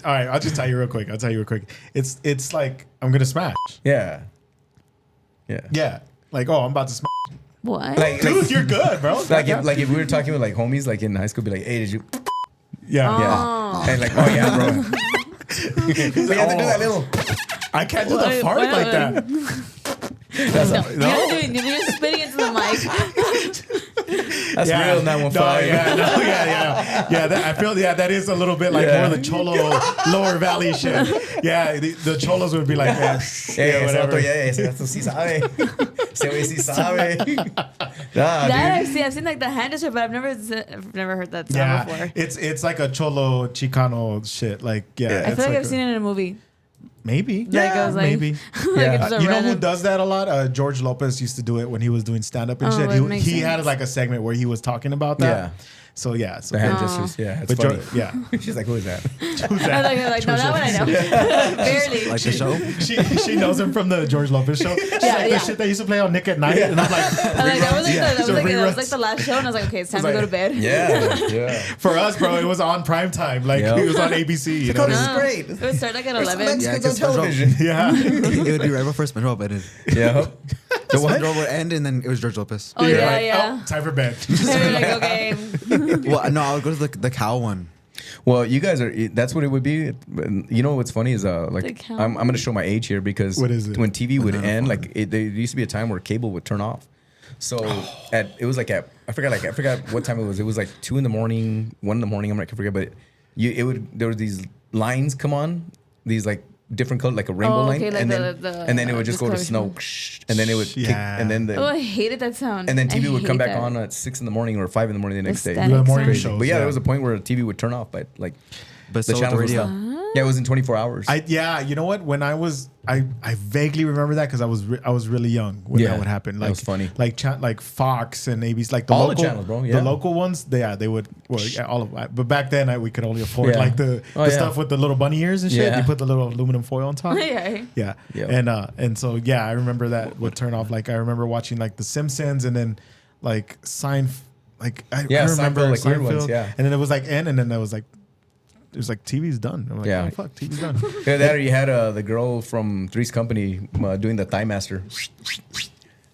All right, I'll just tell you real quick. It's like I'm gonna smash. yeah. Yeah. Like oh, I'm about to smash. What? Like Dude, you're good, bro. like if we were talking with like homies like in high school, be like, hey, did you? Yeah. Yeah. And like, oh yeah, bro. We have to do that little. I can't do the fart like that. That's No, you're doing. You're spitting into the mic. That's real 915. Yeah. I feel that is a little bit like more of the cholo lower valley shit. Yeah, the cholos would be like, whatever. Eso sí sabe. Ese güey sí sabe. Nah, That dude. I've seen like the hand gesture, but I've never heard that sound Yeah, before. it's like a cholo Chicano shit. Like Yeah. I it's feel like like I've seen it in a movie. Maybe. Like, I was like- maybe. Like it's just a You know who random- does that a lot? George Lopez used to do it when he was doing stand up and Oh, shit. that makes He had sense. like a segment where he was talking about that. Yeah. So yeah. So The hand Oh. gestures. Yeah, it's but funny. yeah. She's like, who is that? I was like, no, that one I know. Barely. Like the show? She knows him from the George Lopez show. She's Yeah, like yeah. the shit that used to play on Nick at Night, and I'm like, That was like, that was reruns. like the last show, and I was like, okay, it's time to like- go to bed. Yeah. for us, bro, it was on prime time. Like Yep. it was on ABC. You know? This is No. great. It would start like at 11. Yeah, Mexicans on 'cause television. Yeah. It would be right before SpongeBob ended. Yeah. The what? SpongeBob would end, and then it was George Lopez. Oh You're yeah, like, yeah. Oh, time for bed. They were like, okay. Well, no, I'll go to the cow one. Well, you guys are. That's what it would be. You know what's funny is The like cow. I'm gonna show my age here because What is it? when TV would end, like there used to be a time where cable would turn off. So it was like at I forgot what time it was. It was like 2 a.m, 1 a.m. I forget, but there were these lines come on, these like different color, like a rainbow Oh, line, okay, like and the- then it would just go to snow, and then it would kick, Yeah. and then Oh, I hated that sound. and then TV I would come hate back that. on at 6 a.m. or 5 a.m. the next day. static The morning sound. shows. But yeah, there was a point where TV would turn off, but like But the so channel the was radio. yeah, it was in 24 hours. You know what? When I vaguely remember that because I was really young when Yeah, that would happen. that Like was funny. like Fox and ABC, like the All the local channels, bro, yeah. The local ones, they would. Well, yeah, all of that. But back then, we could only afford Yeah. like the Oh, yeah. stuff with the little bunny ears and shit. Yeah. You put the little aluminum foil on top. Yeah. Yeah. Yeah. And so yeah, I remember that would turn off. Like I remember watching like The Simpsons and then like Seinfeld. Like I remember Seinfeld, like weird Seinfeld, ones, yeah. And then it was like end, and then there was like. It was like TV's done. I'm like, Yeah. oh fuck, TV's done. Yeah, that or you had the girl from Three's Company doing the Thigh Master.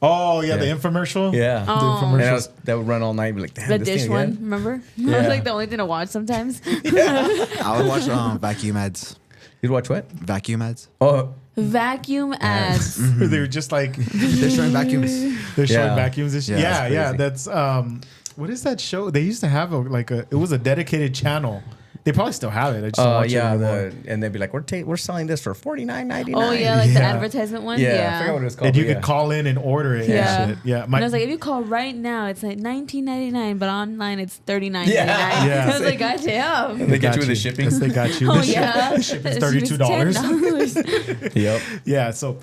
Oh yeah, the Yeah. infomercial. Yeah. The Oh. And infomercials. that would run all night. Be like, damn, The this dish thing one, again? remember? That Yeah. was like the only thing to watch sometimes. I would watch vacuum ads. You'd watch what? Vacuum ads. Oh, Vacuum ads. They were just like They're showing vacuums. they're showing Yeah. vacuums and shit. Yeah, Yeah, that's yeah. crazy. That's what is that show? They used to have it was a dedicated channel They probably still have it. I just don't watch it anymore. And they'd be like, we're selling this for $49.99. Oh yeah, like the advertisement one. Yeah, I forgot what it was called. And you could call in and order it. Yeah. And shit. Yeah. And I was like, if you call right now, it's like $19.99, but online it's $39.99. Yeah. I was like, goddamn. They get you with the shipping. Yes, they got you. Oh The yeah, shipping's $32. Yep. Yeah. So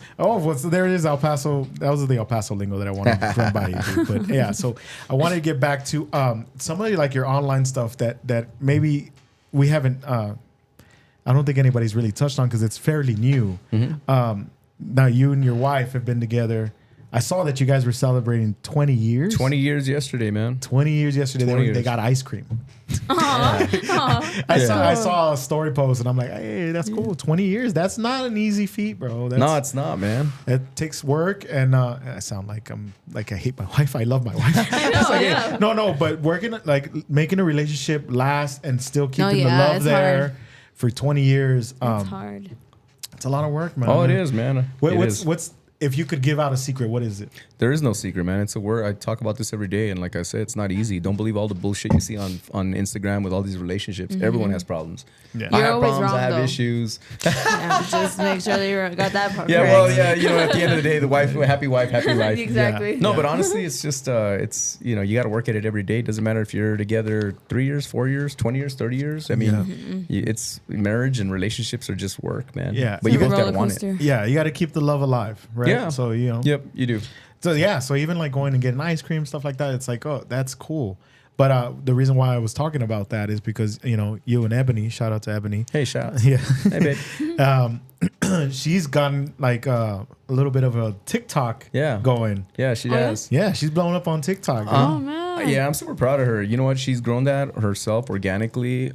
there it is, El Paso. That was the El Paso lingo that I wanted to run by you. But yeah, so I wanted to get back to some of like your online stuff that maybe we haven't. I don't think anybody's really touched on because it's fairly new. Mm-hmm. Now you and your wife have been together. I saw that you guys were celebrating 20 years. 20 years yesterday, man. 20 years yesterday. 20 years. They got ice cream. Aw. I saw a story post and I'm like, hey, that's cool. 20 years. That's not an easy feat, bro. No, it's not, man. It takes work, and I sound like I hate my wife. I love my wife. Yeah. No, but working like making a relationship last and still keeping the love it's there hard. for 20 years. It's hard. It's a lot of work, man. Oh, it is, man. What's if you could give out a secret? What is it? There is no secret, man. It's a word. I talk about this every day, and like I said, it's not easy. Don't believe all the bullshit you see on Instagram with all these relationships. Everyone has problems. Yeah. I You're have always problems. wrong, I have though. issues. Yeah, just make sure that you got that part. Yeah, correct. well, yeah. At the end of the day, happy wife, happy life. Exactly. No, but honestly, it's just it's you got to work at it every day. It doesn't matter if you're together 3 years, 4 years, 20 years, 30 years. I mean, it's marriage and relationships are just work, man. Yeah. But you It's a both got to roller want coaster. it. Yeah, you got to keep the love alive, right? Yeah. So Yep, you do. So yeah, so even like going and getting ice cream, stuff like that, it's like, oh, that's cool. But the reason why I was talking about that is because you and Ebony, shout out to Ebony. Hey, shout. Yeah, Hey, babe. she's gotten like a little bit of a TikTok going. Yeah, she Oh, yeah? does. Yeah, she's blown up on TikTok. dude. Oh man. Yeah, I'm super proud of her. You know what? She's grown that herself organically.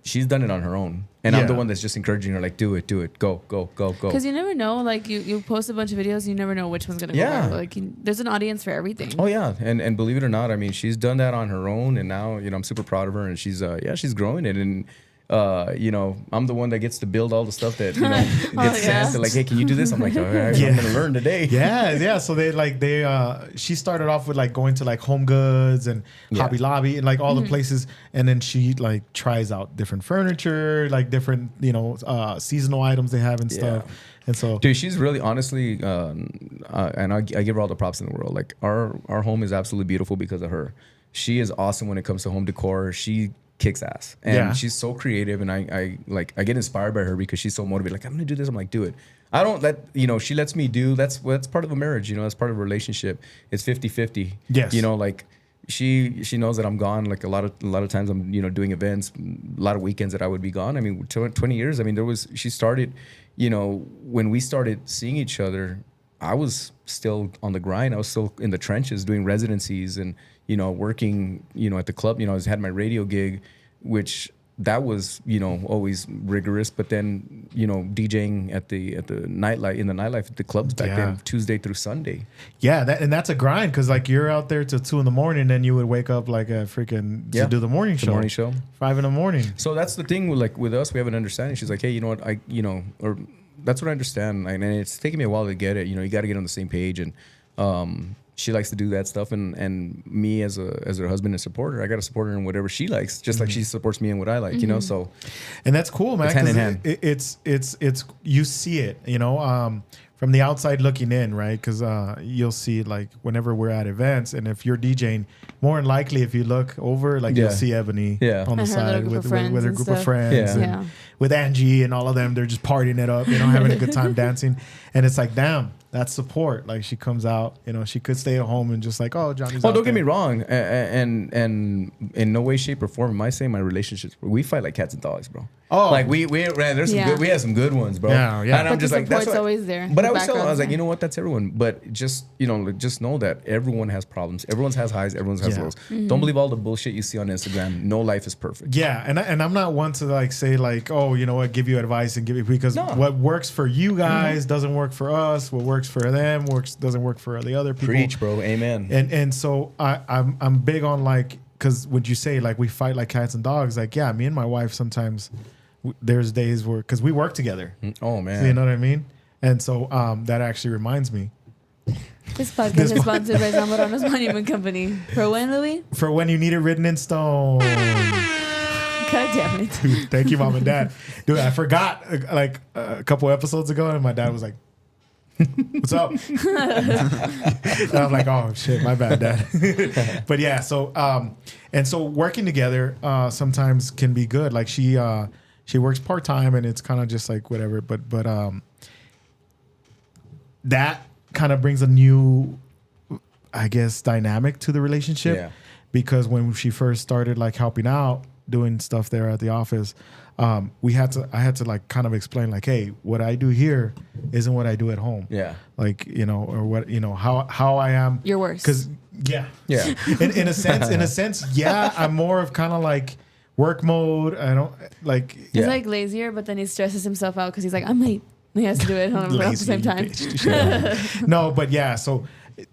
She's done it on her own. And I'm the one that's just encouraging her, like, do it, go. Because you never know, like you post a bunch of videos, you never know which one's gonna go viral. Like there's an audience for everything. Oh yeah, and believe it or not, I mean, she's done that on her own, and now I'm super proud of her, and she's she's growing it, and I'm the one that gets to build all the stuff that gets sent. They're like, hey, can you do this? I'm like, all right, I'm gonna learn today. Yeah. So she started off with like going to like Home Goods and Hobby Lobby and like all the places, and then she like tries out different furniture, like different seasonal items they have and stuff. And so, dude, she's really honestly, and I give her all the props in the world. Like our home is absolutely beautiful because of her. She is awesome when it comes to home decor. She kicks ass, and she's so creative, and I get inspired by her because she's so motivated. Like, I'm gonna do this. I'm like, do it. I don't let she lets me do. That's part of a marriage. That's part of a relationship. It's 50-50. Yes. Like she knows that I'm gone. Like a lot of times I'm doing events. A lot of weekends that I would be gone. I mean, 20 years. I mean, she started. When we started seeing each other, I was still on the grind. I was still in the trenches doing residencies and working at the club. I had my radio gig, which that was always rigorous. But then DJing at the nightlife at the clubs back then, Tuesday through Sunday. Yeah, that's a grind because like you're out there till 2 a.m, and then you would wake up like a freaking to do the morning show. 5 a.m. So that's the thing with us. We have an understanding. She's like, hey, you know what, that's what I understand, and it's taken me a while to get it. You got to get on the same page, and she likes to do that stuff, and me as her husband and supporter, I got to support her in whatever she likes, just like she supports me in what I like. So, and that's cool, man. It's hand in hand. It's you see it, from the outside looking in, right? Because you'll see it like whenever we're at events, and if you're DJing, more than likely if you look over, like you'll see Ebony on the side with her group of friends, and with Angie and all of them. They're just partying it up, having a good time dancing, and it's like, damn, that's support. Like she comes out, she could stay at home and just like, oh, Johnny's. Oh, don't get me wrong, and in no way, shape, or form am I saying my relationships. We fight like cats and dogs, bro. Oh, like we there's some good. We have some good ones, bro. Yeah. And I'm but just the like, that's always there. But I was like, you know what? That's everyone. But just just know that everyone has problems. Everyone has highs. Everyone has lows. Don't believe all the bullshit you see on Instagram. No life is perfect. Yeah, and I'm not one to like say like, oh, you know what, give you advice and give you, because what works for you guys doesn't work for us. What works for them doesn't work for the other people. Preach, bro. Amen. And so I'm big on like, because would you say like we fight like cats and dogs? Like, yeah, me and my wife sometimes there's days where, because we work together. Oh man, you know what I mean? And so that actually reminds me. This podcast is sponsored by Zamorano's Monument Company. For when, Louis? For when you need it written in stone. God damn it. Dude, thank you, Mom and Dad. Dude, I forgot like a couple episodes ago, and my dad was like, "What's up?" And I'm like, "Oh shit, my bad, Dad." But yeah, so and so working together sometimes can be good. Like she works part time, and it's kind of just like whatever. But that kind of brings a new, I guess, dynamic to the relationship. Yeah. Because when she first started like helping out, doing stuff there at the office, I had to like kind of explain like, hey, what I do here isn't what I do at home. Yeah. Like, or what, how I am. You're worse. Cause yeah. In a sense, yeah, I'm more of kind of like work mode. I don't like. He's like lazier, but then he stresses himself out because he's like, I'm late. He has to do it at the same time. No, but yeah. So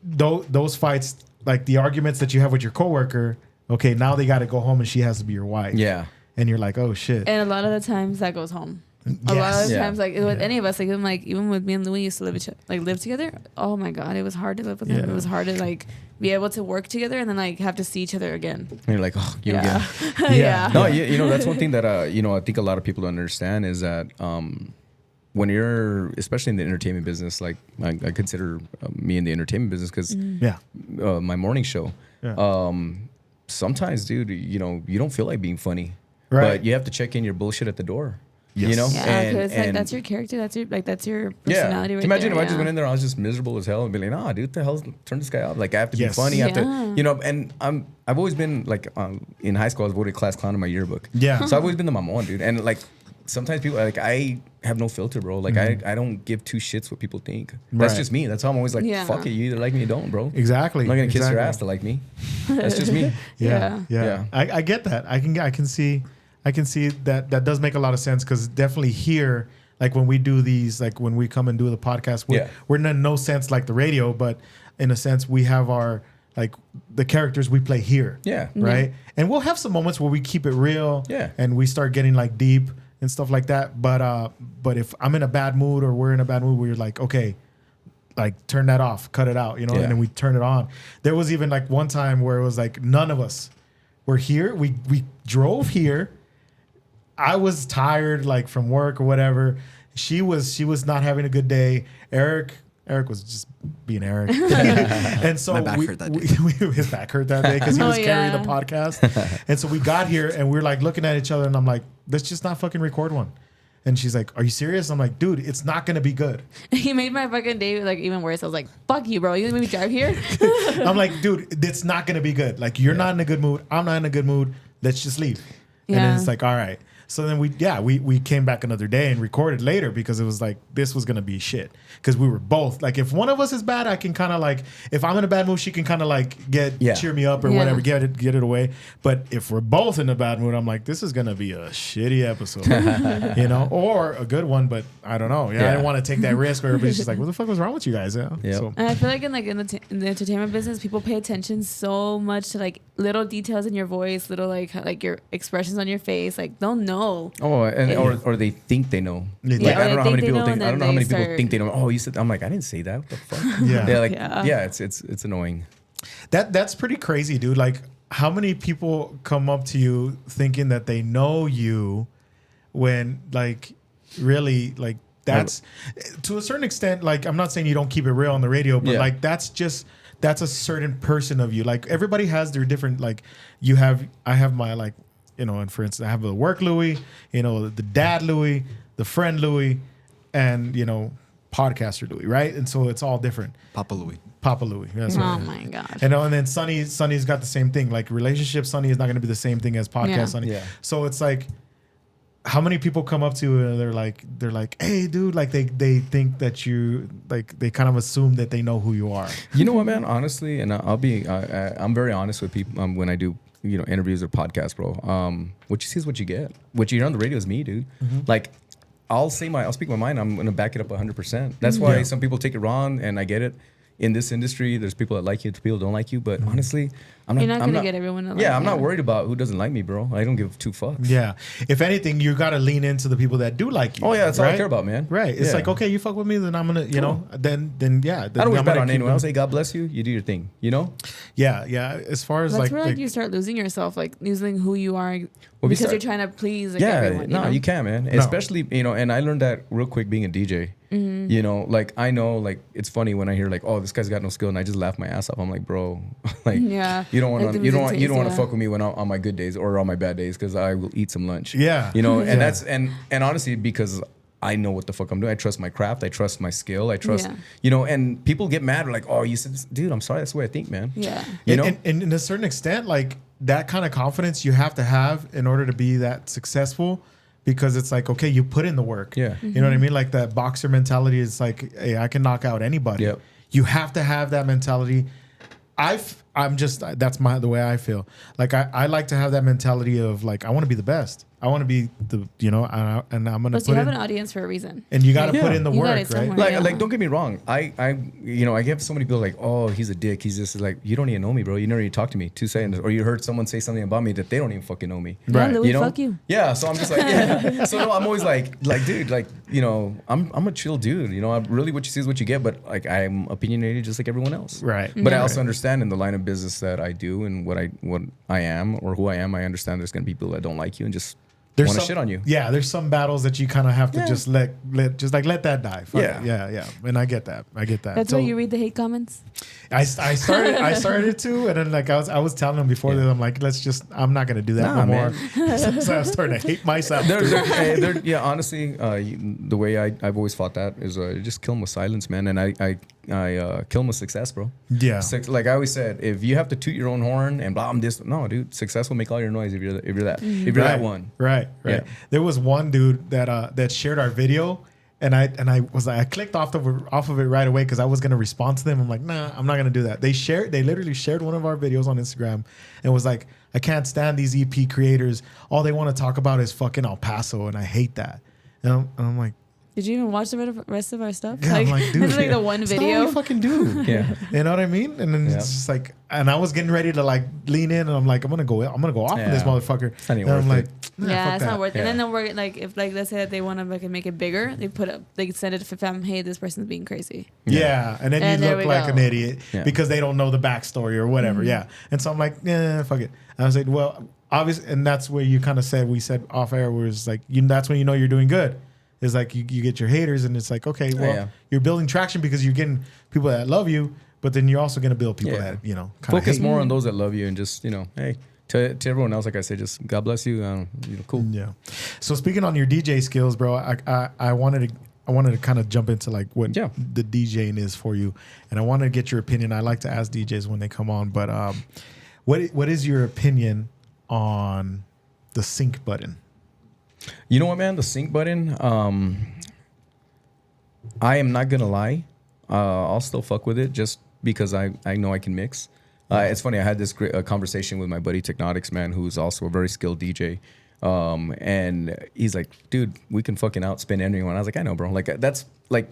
those fights, like the arguments that you have with your coworker, okay, now they got to go home and she has to be your wife. Yeah. And you're like, oh shit. And a lot of the times that goes home. A lot of the times, like with any of us, like even with me and Louis used to live together. Oh my god, it was hard to live with him. It was hard to like be able to work together and then like have to see each other again. And you're like, oh, you again. Yeah. No, that's one thing that I think a lot of people don't understand is that when you're, especially in the entertainment business, like I consider me in the entertainment business because my morning show. Yeah. Sometimes, dude, you don't feel like being funny, but you have to check in your bullshit at the door. Yes. Yeah, because like that's your character, that's your personality. Yeah. Right Imagine there, if I just went in there, I was just miserable as hell, and be like, nah, dude, what the hell, turn this guy out. Like I have to be funny. I have to, and I've always been like, in high school, I was voted class clown in my yearbook. Yeah. So I've always been the mamon, dude, and like. Sometimes people like I have no filter, bro. Like I don't give two shits what people think. That's just me. That's how I'm always like, fuck it. You either like me or don't, bro. Exactly. I'm not gonna kiss your ass to like me. That's just me. Yeah. I get that. I can see that does make a lot of sense because definitely here, like when we do these, like when we come and do the podcast, we're in no sense like the radio, but in a sense we have our like the characters we play here. Yeah. Right. And we'll have some moments where we keep it real. Yeah. And we start getting like deep and stuff like that. But if I'm in a bad mood or we're in a bad mood where you're like, okay, like turn that off, cut it out, and then we turn it on. There was even like one time where it was like none of us were here. We drove here. I was tired like from work or whatever. She was not having a good day. Eric was just being Eric. And so my back hurt that day. His back hurt that day because he was carrying the podcast. And so we got here and we're like looking at each other and I'm like, let's just not fucking record one. And she's like, are you serious? I'm like, dude, it's not going to be good. He made my fucking day like even worse. I was like, fuck you, bro. You gonna make me drive here? I'm like, dude, it's not going to be good. Like, you're not in a good mood. I'm not in a good mood. Let's just leave. And then it's like, all right. So then we came back another day and recorded later because it was like, this was going to be shit. Because we were both, like, if one of us is bad, I can kind of like, if I'm in a bad mood, she can kind of like cheer me up or whatever, get it away. But if we're both in a bad mood, I'm like, this is going to be a shitty episode, or a good one, but I don't know. I didn't want to take that risk where everybody's just like, what the fuck was wrong with you guys? So. And I feel like in the entertainment business, people pay attention so much to like little details in your voice, little like your expressions on your face, like they'll know. Oh, and or they think they know. Like, I don't know how many people think. I don't know how many people think they know. Oh, you said. I'm like, I didn't say that. What the fuck? It's annoying. That's pretty crazy, dude. Like, how many people come up to you thinking that they know you, when like really like that's to a certain extent. Like, I'm not saying you don't keep it real on the radio, but like that's a certain person of you. Like, everybody has their different. Like, I have my like. And for instance, I have the work Louis, the dad Louis, the friend Louis, and, podcaster Louis, right? And so it's all different. Papa Louis. That's right. My God. And then Sonny's got the same thing. Like, relationship Sonny is not going to be the same thing as podcast Sonny. Yeah. So it's like, how many people come up to you and they're like, hey, dude, like they think that you, like, they kind of assume that they know who you are. You know what, man? Honestly, and I'm very honest with people when I do interviews or podcasts, bro. What you see is what you get. What you hear on the radio is me, dude. Mm-hmm. Like, I'll speak my mind. I'm gonna back it up 100%. That's why some people take it wrong, and I get it. in this industry, there's people that like you, people don't like you. But honestly, You're not gonna get everyone to like I'm not worried about who doesn't like me, bro. I don't give two fucks. Yeah. If anything, you got to lean into the people that do like you. Oh, yeah, that's all I care about, man. Right. It's Yeah. like, okay, you fuck with me, then I'm going to, you know, then yeah. Then I don't wish I'm bad gonna on keep anyone. I'll it. say, God bless you. You do your thing, you know? Yeah. As far as That's like, where you start losing yourself, like losing who you are because you're trying to please like, everyone. No, you know? you can, man. No. Especially, you know, and I learned that real quick being a DJ. Mm-hmm. You know, like I know, like it's funny when I hear like, oh, this guy's got no skill, and I just laugh my ass off. I'm like, bro, like, Yeah. you don't want Like to, the you don't music want, you don't want to taste, fuck with me when I'm on my good days or on my bad days because I will eat some lunch. Yeah. You know, Yeah. and that's and honestly because I know what the fuck I'm doing. I trust my craft. I trust my skill. I trust, you know, and people get mad like, oh, you said this. Dude, I'm sorry. That's the way I think, man. Yeah. You know? And in a certain extent, like that kind of confidence you have to have in order to be that successful, because it's like, okay, you put in the work. Yeah. You know what I mean? Like that boxer mentality is like, hey, I can knock out anybody. Yep. You have to have that mentality. I'm just, that's the way I feel. Like I like to have that mentality of like, I want to be the best. I want to be the, you know, and I'm going to But put you have in, an audience for a reason. and you got to Yeah. put in the You got work, it somewhere. right? Like, Yeah. like, don't get me wrong. You know, I get so many people like, oh, he's a dick. He's just like, you don't even know me, bro. You never even talked to me 2 seconds, or you heard someone say something about me that they don't even fucking know me. Right. Louis, You know? fuck you. Yeah. So I'm just like, yeah. So no, I'm always like, dude, like, you know, I'm a chill dude. You know, I'm really what you see is what you get. But like, I'm opinionated just like everyone else. Right. But I Yeah. also understand in the line of business that I do and what I am or who I am. I understand there's gonna be people that don't like you and just want to shit on you. Yeah, there's some battles that you kind of have to Yeah. just let that die. Fuck Yeah. it. Yeah. And I get that. That's So why you read the hate comments. I started to, and then like I was telling them before that I'm like, I'm not gonna do that Nah, no more. man. So I was starting to hate myself. Yeah, honestly, the way I've always fought that is just kill them with silence, man, and I kill them with success, bro. Yeah. Like I always said, if you have to toot your own horn and blah, I'm this. No, dude, success will make all your noise if you're that one. Right. Yeah. There was one dude that shared our video, and I was like, I clicked off of it right away because I was gonna respond to them. I'm like, nah, I'm not gonna do that. They literally shared one of our videos on Instagram and was like, I can't stand these EP creators. All they want to talk about is fucking El Paso, and I hate that. And I'm like, Did you even watch the rest of our stuff? yeah, I'm like, dude, this is like the one it's not video. what we fucking do. Yeah. You know what I mean? And then it's just like, and I was getting ready to like lean in, and I'm like, I'm gonna go off on this motherfucker. It's not even and I'm worth like, it. nah, Yeah, fuck it's not that. worth it. Yeah. And then they're like, if like let's say that they want to like make it bigger, they send it to fam. Hey, this person's being crazy. Yeah, and then And you there look we like go. an idiot Yeah. because they don't know the backstory or whatever. Yeah, and so I'm like, yeah, fuck it. And I was like, well, obviously, and that's where you kind of we said off air, where it's like, that's when you know you're doing good. It's like you get your haters, and it's like, okay, well, you're building traction because you're getting people that love you, but then you're also going to build people that, you know, kind of focus hate. more on those that love you and just, you know, hey, to everyone else, like I said, just God bless you. You know, cool. Yeah. So speaking on your DJ skills, bro, I wanted to kind of jump into like what the DJing is for you, and I wanted to get your opinion. I like to ask DJs when they come on, but what is your opinion on the sync button? You know what, man? The sync button. I am not gonna lie. I'll still fuck with it just because I know I can mix. It's funny. I had this great conversation with my buddy Technotics, man, who's also a very skilled DJ. And he's like, dude, we can fucking outspin anyone. I was like, I know, bro. Like that's like,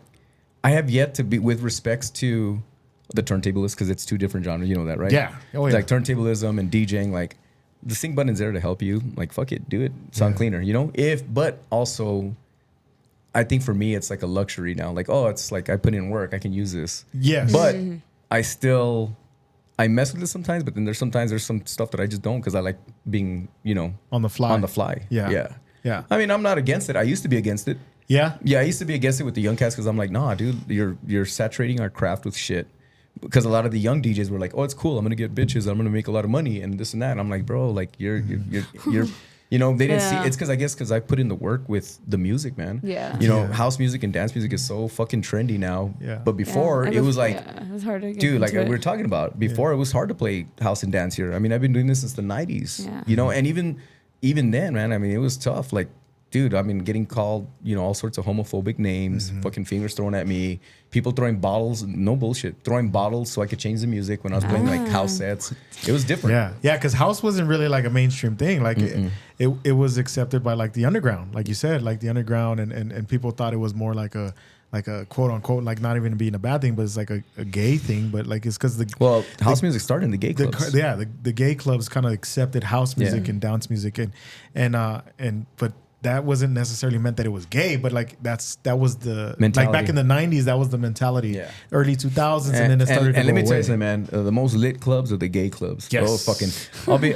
I have yet to be with respects to the turntablist because it's two different genres. You know that, right? Yeah. Oh, yeah. Like turntablism and DJing, like the sync button's there to help you. Like, fuck it, do it. Sound cleaner, you know? But also, I think for me, it's like a luxury now. Like, oh, it's like I put in work. I can use this. Yes. But I mess with it sometimes, but then there's some stuff that I just don't because I like being, you know, on the fly. Yeah. I mean, I'm not against it. I used to be against it. Yeah. Yeah, I used to be against it with the young cats because I'm like, nah, dude, you're saturating our craft with shit. Because a lot of the young DJs were like, oh, it's cool. I'm gonna get bitches. I'm gonna make a lot of money and this and that. And I'm like, bro, like you're you know, they didn't see it's because I put in the work with the music, man. Yeah. You know, house music and dance music is so fucking trendy now. Yeah. But before it was like, it was hard to get dude, like into we were talking about before, it was hard to play house and dance here. I mean, I've been doing this since the 90s. Yeah. You know, and even then, man, I mean, it was tough. Like, dude, I mean, getting called, all sorts of homophobic names, fucking fingers thrown at me, people throwing bottles, no bullshit, throwing bottles so I could change the music when I was playing like house sets. It was different. Yeah, because house wasn't really like a mainstream thing. Like it was accepted by like the underground, like you said, like the underground, and people thought it was more like a quote unquote, like not even being a bad thing, but it's like a gay thing. But like it's because house music started in the gay clubs. The gay clubs kind of accepted house music and dance music, and but that wasn't necessarily meant that it was gay, but like that was the mentality. Like back in the 90s, that was the mentality. Yeah. Early 2000s, and then it started. And let me tell you something, man. The most lit clubs are the gay clubs. Yes. Oh, fucking.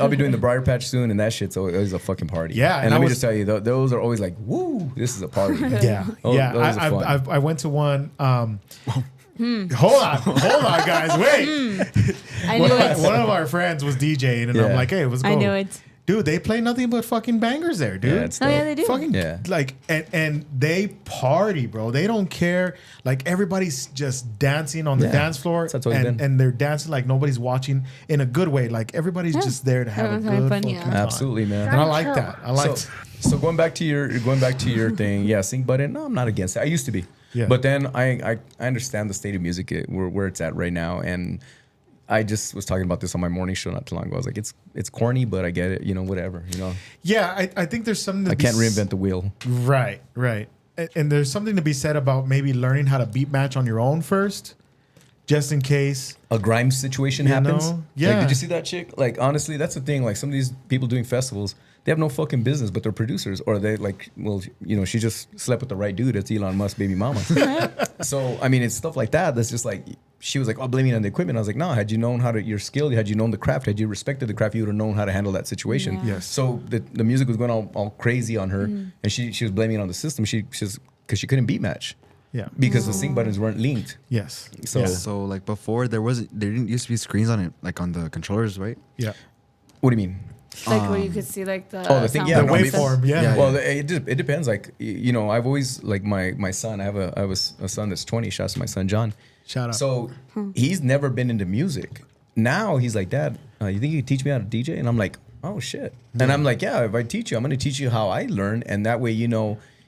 I'll be doing the Briar Patch soon, and that shit's always a fucking party. Yeah. And let me just tell you, those are always like, woo, this is a party. Yeah. Those are fun. I went to one. Hold on, guys. Wait. One of our friends was DJing, and I'm like, hey, what's going on? I know it. Dude, they play nothing but fucking bangers there, dude. Yeah, they do. Fucking like, and they party, bro. They don't care. Like everybody's just dancing on the dance floor, and they're dancing like nobody's watching in a good way. Like everybody's just there to have a good fun time. Absolutely, man. And I like that. So going back to your thing, sync button. No, I'm not against it. I used to be, but then I understand the state of music where it's at right now, and I just was talking about this on my morning show not too long ago. I was like, it's corny, but I get it, whatever, Yeah, I think there's something. I can't reinvent the wheel. Right. And there's something to be said about maybe learning how to beat match on your own first, just in case a grime situation happens. Yeah. Like, did you see that chick? Like, honestly, that's the thing. Like, some of these people doing festivals, they have no fucking business, but they're producers, or they like, well, she just slept with the right dude. It's Elon Musk, baby mama. So, I mean, it's stuff like that. That's just like, she was like, blaming on the equipment. I was like, no, had you known your skill, had you known the craft, had you respected the craft, you would have known how to handle that situation. Yeah. Yes. So the music was going all crazy on her, and she was blaming it on the system. Because she couldn't beat match. Yeah. Because the sync buttons weren't linked. Yes. So like before there didn't used to be screens on it, like on the controllers, right? Yeah. What do you mean? Like where you could see like the the thing, the waveform, Well, it depends. Like, I've always, like, my son. I have a son that's 20. Shouts to my son John. Shout out. So he's never been into music. Now he's like, Dad, you think you could teach me how to DJ? And I'm like, oh shit. Yeah. And I'm like, yeah, if I teach you, I'm going to teach you how I learn, and that way,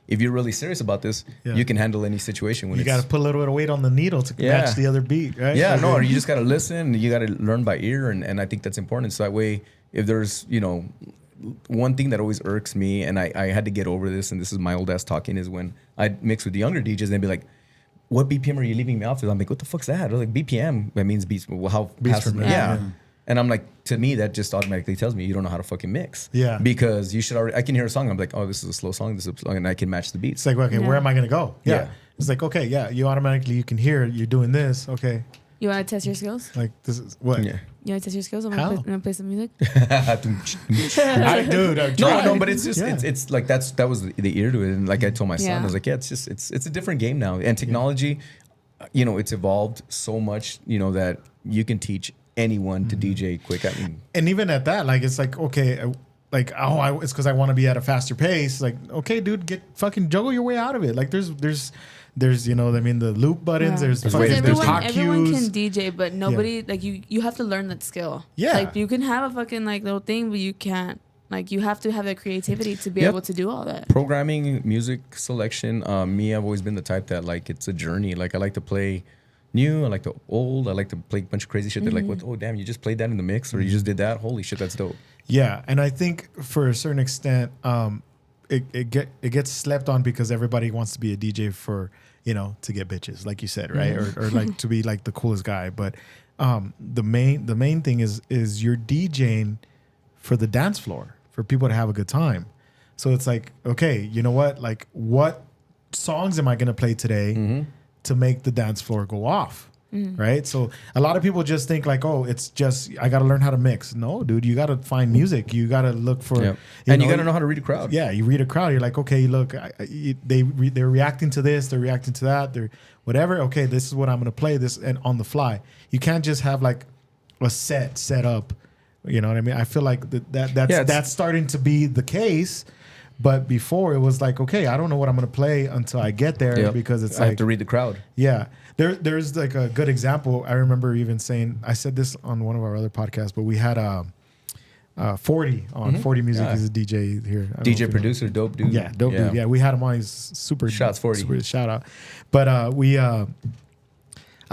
if you're really serious about this, you can handle any situation. You got to put a little bit of weight on the needle to match the other beat, right? Yeah, no, you just got to listen. You got to learn by ear, and I think that's important. So that way, if there's, one thing that always irks me, and I had to get over this, and this is my old ass talking, is when I mix with the younger DJs, and they'd be like, what BPM are you leaving me off with? I'm like, what the fuck's that? I was like, BPM, that means beats. Well, how beats per minute. Yeah. And I'm like, to me, that just automatically tells me you don't know how to fucking mix. Yeah. Because you should already, I can hear a song, I'm like, oh, this is a slow song, this is a song, and I can match the beats. It's like, okay, where am I going to go? Yeah. It's like, okay, you can hear you're doing this. Okay. You want to test your skills? Like, this is what? Yeah. You want to test your skills? I'm going to play some music. But it's just, it's like, that was the ear to it. And like I told my son, I was like, it's a different game now. And technology, it's evolved so much, that you can teach anyone to DJ quick. I mean, and even at that, like, it's like, okay, like, it's because I want to be at a faster pace. Like, okay, dude, juggle your way out of it. Like, there's the loop buttons. There's hot cues. Everyone can DJ, but nobody like you have to learn that skill. Yeah, like you can have a fucking like little thing, but you can't. Like, you have to have that creativity to be able to do all that. Programming, music selection. Me, I've always been the type that, like, it's a journey. Like, I like to play new. I like the old. I like to play a bunch of crazy shit. They're like, what? Oh, damn, you just played that in the mix, or you just did that? Holy shit, that's dope. Yeah, and I think for a certain extent, it gets slept on because everybody wants to be a DJ for, to get bitches, like you said, right? Or like to be like the coolest guy. But the main thing is you're DJing for the dance floor, for people to have a good time. So it's like, okay, you know what? Like, what songs am I going to play today to make the dance floor go off? Right? So a lot of people just think like, oh, it's just, I got to learn how to mix. No, dude, you got to find music. You got to look for, and you got to know how to read a crowd. Yeah, you read a crowd. You're like, okay, look, they're reacting to this, they're reacting to that, they're whatever. Okay, this is what I'm going to play this, and on the fly. You can't just have like a set up. You know what I mean? I feel like that's starting to be the case. But before it was like, okay, I don't know what I'm going to play until I get there because I have to read the crowd. Yeah. There's like a good example. I remember even saying, I said this on one of our other podcasts, but we had 40 on 40 Music. He's a DJ here. DJ producer, dope dude. Yeah, dope dude. Yeah, we had him on. He's super. Shouts 40. Super shout out. But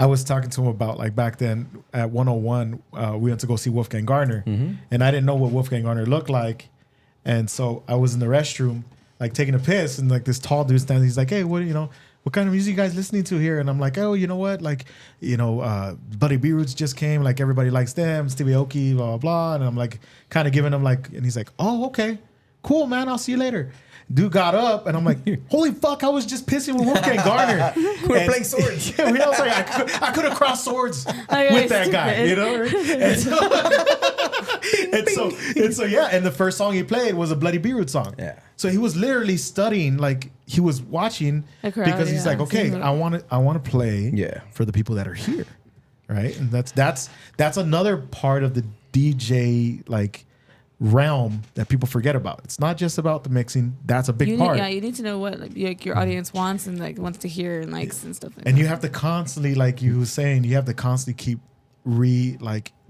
I was talking to him about like back then at 101, we went to go see Wolfgang Gartner, and I didn't know what Wolfgang Gartner looked like, and so I was in the restroom like taking a piss, and like this tall dude standing. He's like, "Hey, what kind of music you guys listening to here?" And I'm like, "Oh, you know what? Like, Buddy B Roots just came. Like everybody likes them. Stevie Aoki, blah blah blah." And I'm like, kind of giving him like, and he's like, "Oh, okay, cool, man. I'll see you later." Dude got up, and I'm like, "Holy fuck! I was just pissing with Wolfgang Gartner. We're playing swords." Yeah, I was like, I could have crossed swords with that guy, you know. And so, yeah. And the first song he played was a Bloody Beetroot song. Yeah. So he was literally studying, like he was watching, because he's like, okay, I want to play for the people that are here, right? And that's another part of the DJ like realm that people forget about. It's not just about the mixing. That's a big part. You need to know what like your audience wants and like wants to hear and likes and stuff like that. And you have to constantly, like you were saying, you have to constantly keep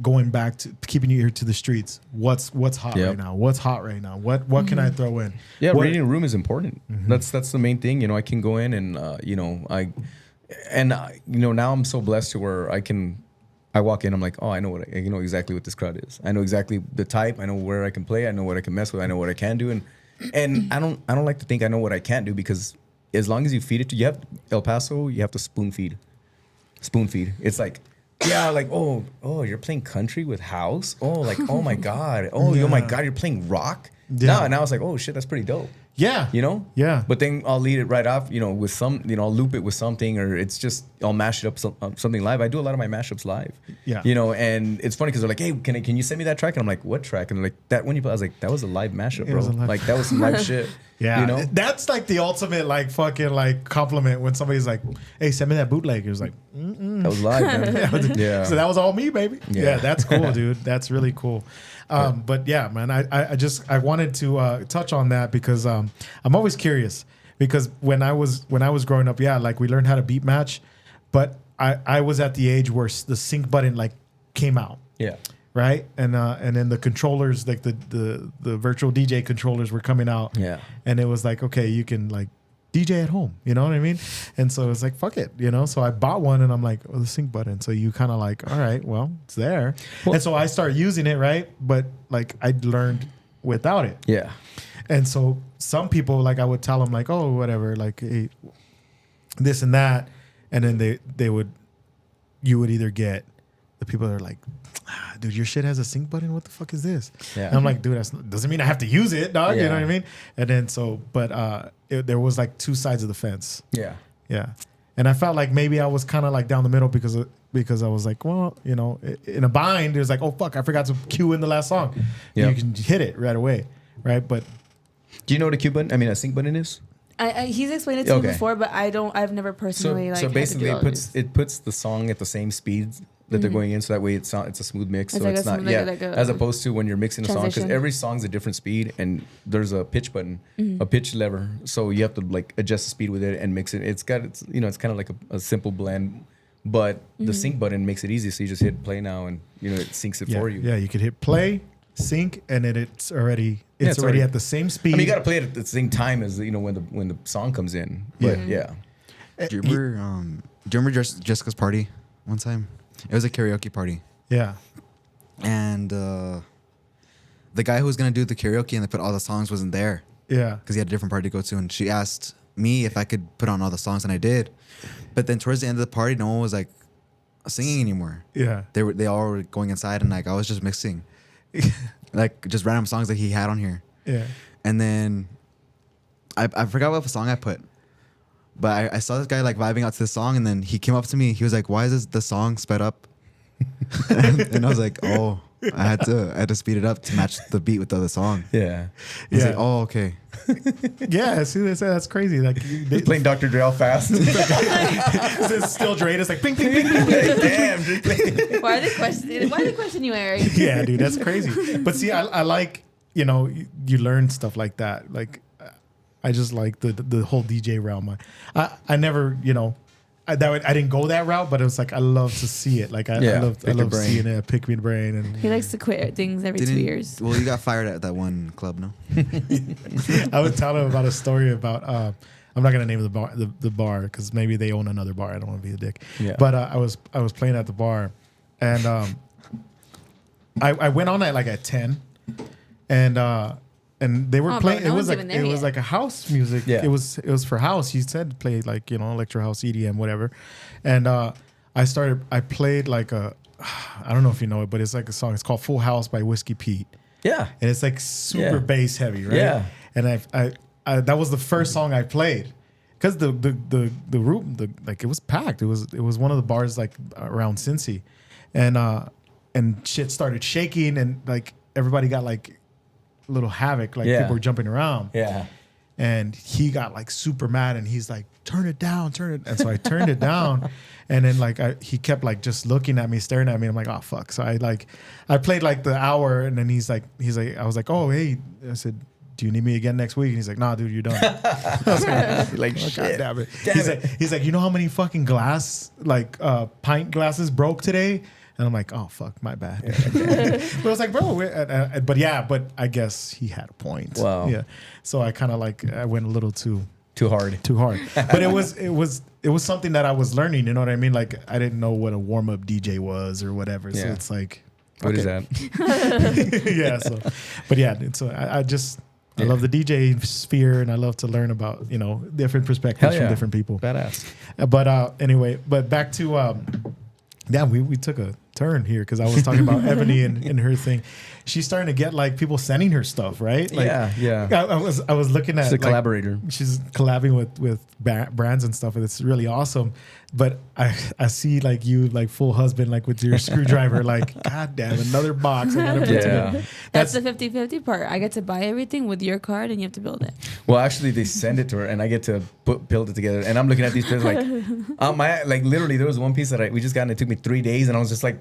going back to keeping your ear to the streets. What's hot right now? What's hot right now? What can I throw in? Yeah, reading a room is important. That's the main thing. I can go in and now I'm so blessed to where I walk in, I'm like, oh, I know exactly what this crowd is. I know exactly the type. I know where I can play. I know what I can mess with. I know what I can do. And I don't like to think I know what I can't do, because as long as you feed it to, you have El Paso, you have to spoon feed. It's like, yeah, like, oh, you're playing country with house. Oh, like, oh my God. Oh, oh my God, you're playing rock. Yeah. Now it's like, oh shit, that's pretty dope. Yeah. Yeah. But then I'll lead it right off, with some, I'll loop it with something, or it's just, I'll mash it up something live. I do a lot of my mashups live. Yeah. And it's funny because they're like, hey, can you send me that track? And I'm like, what track? And they're like, that one you play. I was like, that was a live mashup, bro. Like, that was some live shit. Yeah. That's like the ultimate, like, fucking, like, compliment when somebody's like, hey, send me that bootleg. It was like, that was live, man. Yeah. So that was all me, baby. Yeah, that's cool, dude. That's really cool. But yeah, man, I wanted to touch on that because I'm always curious, because when I was growing up, like we learned how to beat match, but I was at the age where the sync button like came out. Yeah. Right. And then the controllers, like the virtual DJ controllers were coming out. Yeah. And it was like, okay, you can like DJ at home, you know what I mean? And so it's like, fuck it, so I bought one, and I'm like, oh, the sync button. So you kind of like, all right, well, it's there. And so I started using it, right? But like I learned without it. Yeah. And so some people, like I would tell them like, oh, whatever, like, hey, this and that. And then you would either get the people that are like, dude, your shit has a sync button. What the fuck is this? Yeah. And I'm like, dude, that doesn't mean I have to use it, dog. Yeah. You know what I mean? And then there was like two sides of the fence. Yeah. Yeah. And I felt like maybe I was kind of like down the middle because I was like, well, in a bind, it was like, oh fuck, I forgot to cue in the last song. Yeah. You can hit it right away, right? But do you know what a cue button? I mean, a sync button is? He's explained it to me before, but I've never personally so basically it puts the song at the same speed that they're going in, so that way it's a smooth mix. So it's not as opposed to when you're mixing a song, because every song's a different speed, and there's a pitch button, a pitch lever, so you have to like adjust the speed with it and mix it. It's kind of like a simple blend, but the sync button makes it easy. So you just hit play now, and it syncs it for you. Yeah, you could hit play, sync, and then it's already at the same speed. I mean, you got to play it at the same time as when the song comes in. But yeah. Do you remember Jessica's party one time? It was a karaoke party. Yeah. And the guy who was going to do the karaoke and they put all the songs wasn't there. Yeah. Because he had a different party to go to. And she asked me if I could put on all the songs, and I did. But then towards the end of the party, no one was like singing anymore. Yeah. They all were going inside, and like I was just mixing. Like just random songs that he had on here. Yeah. And then I forgot what song I put. But I saw this guy like vibing out to the song, and then he came up to me. He was like, "Why is the song sped up?" and I was like, "Oh, I had to speed it up to match the beat with the other song." Yeah. He's like, "Oh, okay." Yeah, see, they say that's crazy. Like they playing Dr. Dre all fast. It's still Dre. It's like ping, ping, ping, ping. Damn. Why are they questioning you, Eric? Yeah, dude, that's crazy. But see, I like you learn stuff like that. Like I just like the whole DJ realm. I never I didn't go that route, but it was like I love to see it. Like I love seeing it. Pick me the brain, and he likes to quit things every 2 years. Well, you got fired at that one club, no? I was telling him about a story about. I'm not gonna name the bar because maybe they own another bar. I don't want to be a dick. Yeah. But I was playing at the bar, and I went on at 10, and they were playing. No it was like a house music. Yeah. It was for house. You said play like electro house, EDM, whatever. And I played like I don't know if you know it, but it's like a song. It's called Full House by Whiskey Pete. Yeah. And it's like super bass heavy, right? Yeah. And I that was the first song I played. Because the room it was packed. It was one of the bars like around Cincy. And shit started shaking and like everybody got like little havoc, like people were jumping around. Yeah. And he got like super mad and he's like, turn it down. And so I turned it down. And then like he kept like just looking at me, staring at me. I'm like, oh fuck. So I played like the hour and then he's like, I was like, oh hey. I said, do you need me again next week? And he's like, nah, dude, you're done. I was like, oh, God damn it. He's like, you know how many fucking pint glasses broke today? And I'm like, oh, fuck, my bad. But I was like, bro, but I guess he had a point. Wow. Yeah. So I kind of I went a little too hard. But it was something that I was learning, you know what I mean? Like I didn't know what a warm-up DJ was or whatever. So it's like, what is that? Yeah. So, but yeah, so I love the DJ sphere and I love to learn about, different perspectives from different people. Badass. But anyway, back to, we took a turn here because I was talking about Ebony and her thing. She's starting to get like people sending her stuff, right? Like, yeah. I was looking at. She's a collaborator. She's collabing with brands and stuff, and it's really awesome. But I see like you like full husband like with your screwdriver like god damn another box. That's the 50-50 part. I get to buy everything with your card and you have to build it. Well, actually, they send it to her and I get to build it together. And I'm looking at these pieces like literally there was one piece that we just got and it took me 3 days and I was just like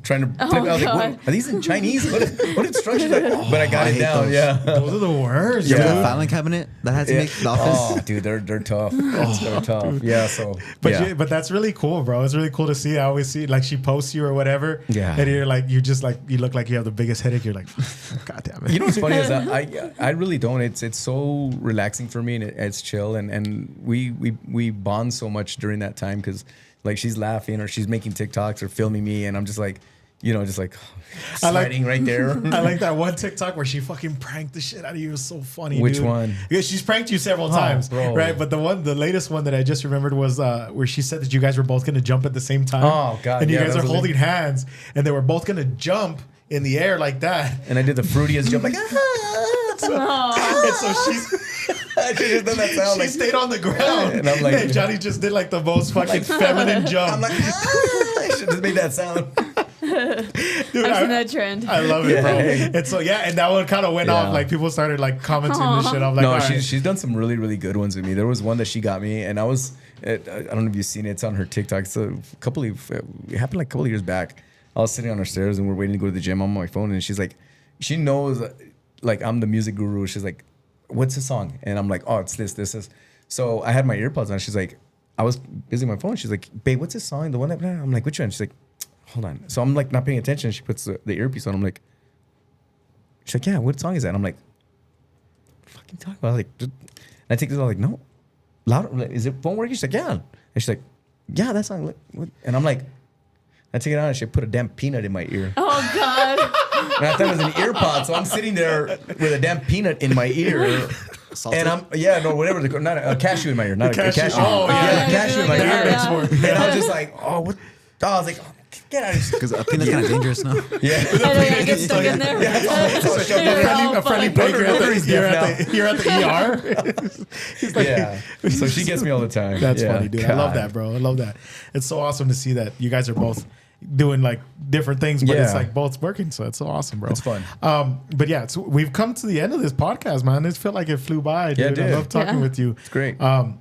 trying to flip. I was like, what, are these in Chinese? What instructions? But I got it down. Those. Yeah, those are the worst. Yeah, the filing cabinet that had to make the office. Oh, dude, they're tough. They're tough. Yeah. So, but that's really cool, bro. It's really cool to see. I always see like she posts you or whatever. Yeah. And you're like, you look like you have the biggest headache. You're like, god damn it. You know what's funny is that I really don't. It's so relaxing for me and it's chill and we bond so much during that time because like she's laughing or she's making TikToks or filming me and I'm just like. Just like sliding right there. I like that one TikTok where she fucking pranked the shit out of you. It was so funny. Which dude. one? Yeah, she's pranked you several times, bro. right? But the latest one that I just remembered was where she said that you guys were both gonna jump at the same time. Oh god! And you guys are holding hands, and they were both gonna jump in the air like that. And I did the fruitiest jump, like. And so she's. I just done that sound. She stayed on the ground, and I'm like, and Johnny just did like the most fucking feminine jump. I'm like, I should just made that sound. Dude, I've seen that trend. I love it, bro. And so and that one kind of went off. Like people started like commenting and shit. I'm like, no, she's done some really really good ones with me. There was one that she got me, and I don't know if you've seen it. It's on her TikTok. It's it happened like a couple of years back. I was sitting on her stairs and we're waiting to go to the gym. I'm on my phone, and she's like, she knows like I'm the music guru. She's like, what's the song? And I'm like, oh, it's this. So I had my earpods on. She's like, I was busy on my phone. She's like, babe, what's this song? The one that I'm like, which one? She's like, hold on. So I'm like not paying attention. She puts the earpiece on. I'm like, she's like, yeah, what song is that? And I'm like, fucking talk about like, and I take this. I'm like, no, louder. Is it phone working? She's like, yeah. And she's like, yeah, that song. And I'm like, I take it out and she put a damn peanut in my ear. Oh God. And I thought it was an ear pod, so I'm sitting there with a damn peanut in my ear. Salted? And I'm whatever not a cashew in my ear, not a cashew. Oh yeah, a cashew in my ear. And I was just like, oh, what? Oh, I was like, oh, get out of here. Because a peanut's kind of dangerous now. Yeah, the peanut gets stuck in there. A friendly baker you're at the ER. He's like, yeah. So she gets me all the time. That's funny, dude. God. I love that, bro. I love that. It's so awesome to see that you guys are both doing like different things, but it's like both working. So it's so awesome, bro. It's fun. But yeah, so we've come to the end of this podcast, man. It felt like it flew by, dude. Yeah, I love talking with you. It's great. I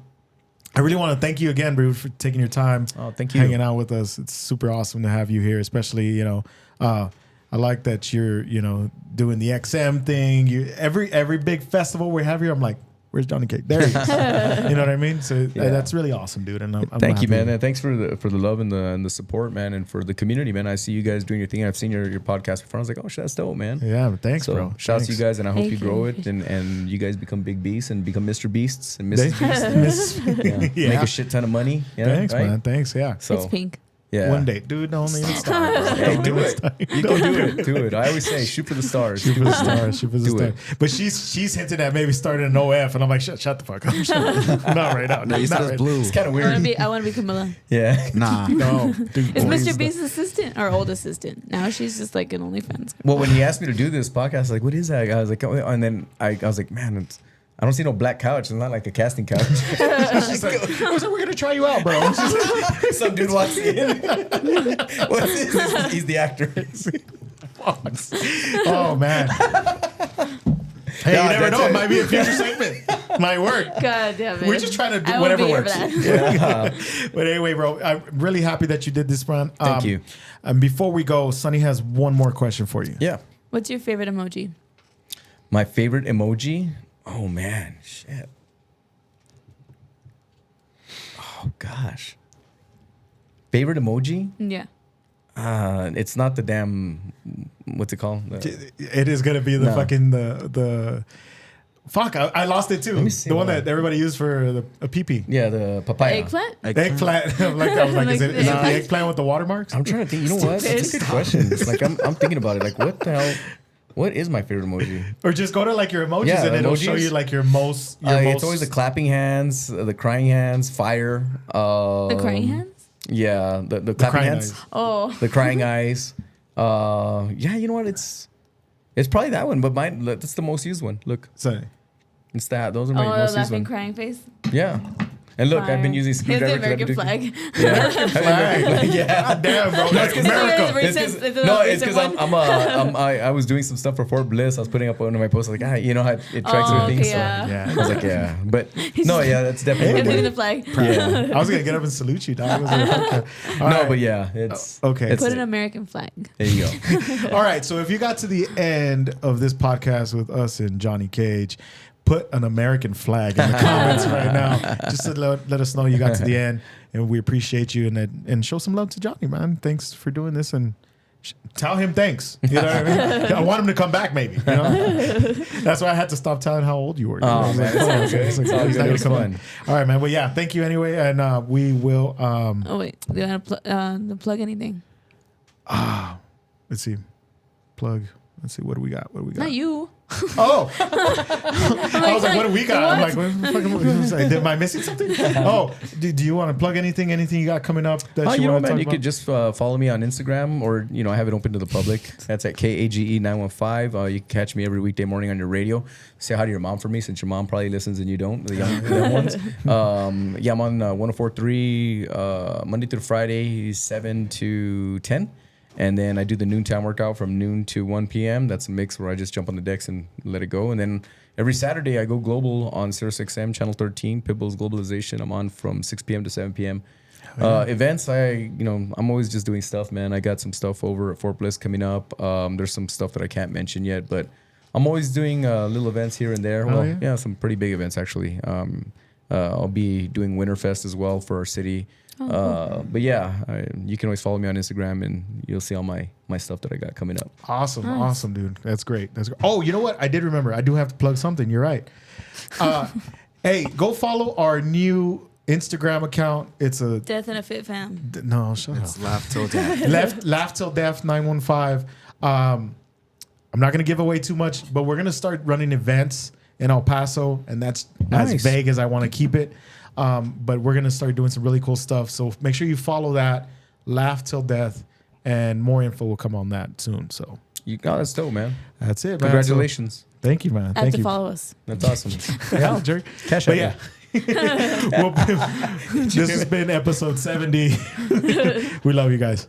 really want to thank you again, bro, for taking your time. Oh, thank you. Hanging out with us. It's super awesome to have you here, especially, I like that you're, doing the XM thing. Every big festival we have here, I'm like, Where's Johnny Kage? There he is. You know what I mean? So that's really awesome, dude. And I'm thank you, man. And thanks for the love and the support, man, and for the community, man. I see you guys doing your thing. I've seen your podcast before. I was like, oh, shit, that's dope, man. Yeah, thanks, bro. Shouts to you guys, and I hope you grow it, and you guys become big beasts and become Mr. Beasts and Mrs. Beasts. Make a shit ton of money. Thanks, man. Thanks. Yeah. So, it's pink. Yeah. One day, dude. Don't even start. Don't do it. You can do it. Do it. I always say, shoot for the stars. Shoot for the stars. Shoot for the stars. But she's hinting at maybe starting an OF, and I'm like, shut the fuck up. Not right now. No, you said it's blue. It's kind of weird. I want to be Camilla. Yeah. Nah. No. Dude, it's Mr. Beast's assistant, our old assistant. Now she's just like an OnlyFans. Well, when he asked me to do this podcast, I was like, what is that? I was like, oh, and then I was like, man, I don't see no black couch. It's not like a casting couch. She's like, we're going to try you out, bro. Some dude walks in. What's this? He's the actor. Oh, man. Hey, you never know. It might be a future segment. Might work. God damn it. We're just trying to do whatever works. Yeah. But anyway, bro, I'm really happy that you did this, Brian. Thank you. And before we go, Sonny has one more question for you. Yeah. What's your favorite emoji? My favorite emoji? Oh, man. Shit. Oh, gosh. Favorite emoji? Yeah. It's not the damn, what's it called? It is going to be the fucking, the fuck, I lost it too. The one that everybody used for a pee-pee. Yeah, the papaya. Eggplant? Eggplant. I was like, is it the eggplant with the watermarks? I'm trying to think. You know what? That's a good question. It's like, I'm thinking about it. Like, what the hell? What is my favorite emoji? Or just go to like your emojis and it'll show you like your most. It's always the clapping hands, the crying hands, fire. The crying hands? Yeah, the clapping hands. Eyes. Oh. The crying eyes. Yeah, you know what? It's probably that one, but mine, that's the most used one. Look. Sorry. It's that. Those are my most used laughing ones. crying face? Yeah. And look, Fire. I've been using screwdriver. It's the American flag. Yeah. Flag. Yeah. God damn, bro. No, it's because America. I was doing some stuff for Fort Bliss. I was putting up one of my posts like, it tracks everything. Okay, so yeah. I was like, yeah. But no, yeah, that's definitely Hitting the flag. Yeah. I was gonna get up and salute you, dog. But yeah, it's okay. Put an American flag. There you go. All right. So if you got to the end of this podcast with us and Johnny Kage, put an American flag in the comments right now, just to let us know you got to the end, and we appreciate you, and show some love to Johnny, man. Thanks for doing this, and tell him thanks. You know what I mean? I want him to come back, maybe. You know? That's why I had to stop telling how old you were. Oh man, it's fun. All right, man. Well, yeah, thank you anyway, and we will. Oh wait, do you want to plug anything? Let's see. Plug. Let's see. What do we got? Not you. Oh, I was like, what do we got? I'm like, am I missing something? Oh, do you want to plug anything? Anything you got coming up that you want to talk about? You could just follow me on Instagram, or I have it open to the public. That's at KAGE915. You can catch me every weekday morning on your radio. Say hi to your mom for me, since your mom probably listens and you don't. The young ones. I'm on 104.3 Monday through Friday, 7 to 10. And then I do the noontime workout from noon to 1 p.m. That's a mix where I just jump on the decks and let it go. And then every Saturday I go global on SiriusXM, Channel 13, Pitbull's Globalization. I'm on from 6 p.m. to 7 p.m. Events, I'm always just doing stuff, man. I got some stuff over at Fort Bliss coming up. There's some stuff that I can't mention yet, but I'm always doing little events here and there. Well, some pretty big events, actually. I'll be doing Winterfest as well for our city. Cool. But yeah, you can always follow me on Instagram, and you'll see all my stuff that I got coming up. Awesome. Nice. Awesome, dude. That's great. Oh, you know what? I did remember. I do have to plug something. You're right. Hey, go follow our new Instagram account. It's a Death in a Fit Fam. No, shut up. It's Laugh Till Death. Laugh Till Death 915. I'm not gonna give away too much, but we're gonna start running events in El Paso, and that's as vague as I want to keep it. But we're gonna start doing some really cool stuff. So make sure you follow that, Laugh Till Death, and more info will come on that soon. So that's dope, man. That's it, man. Congratulations. So, thank you, man. Thank you. Follow us. That's awesome. Yeah, jerk. Cash but out. Yeah. This has been episode 70. We love you guys.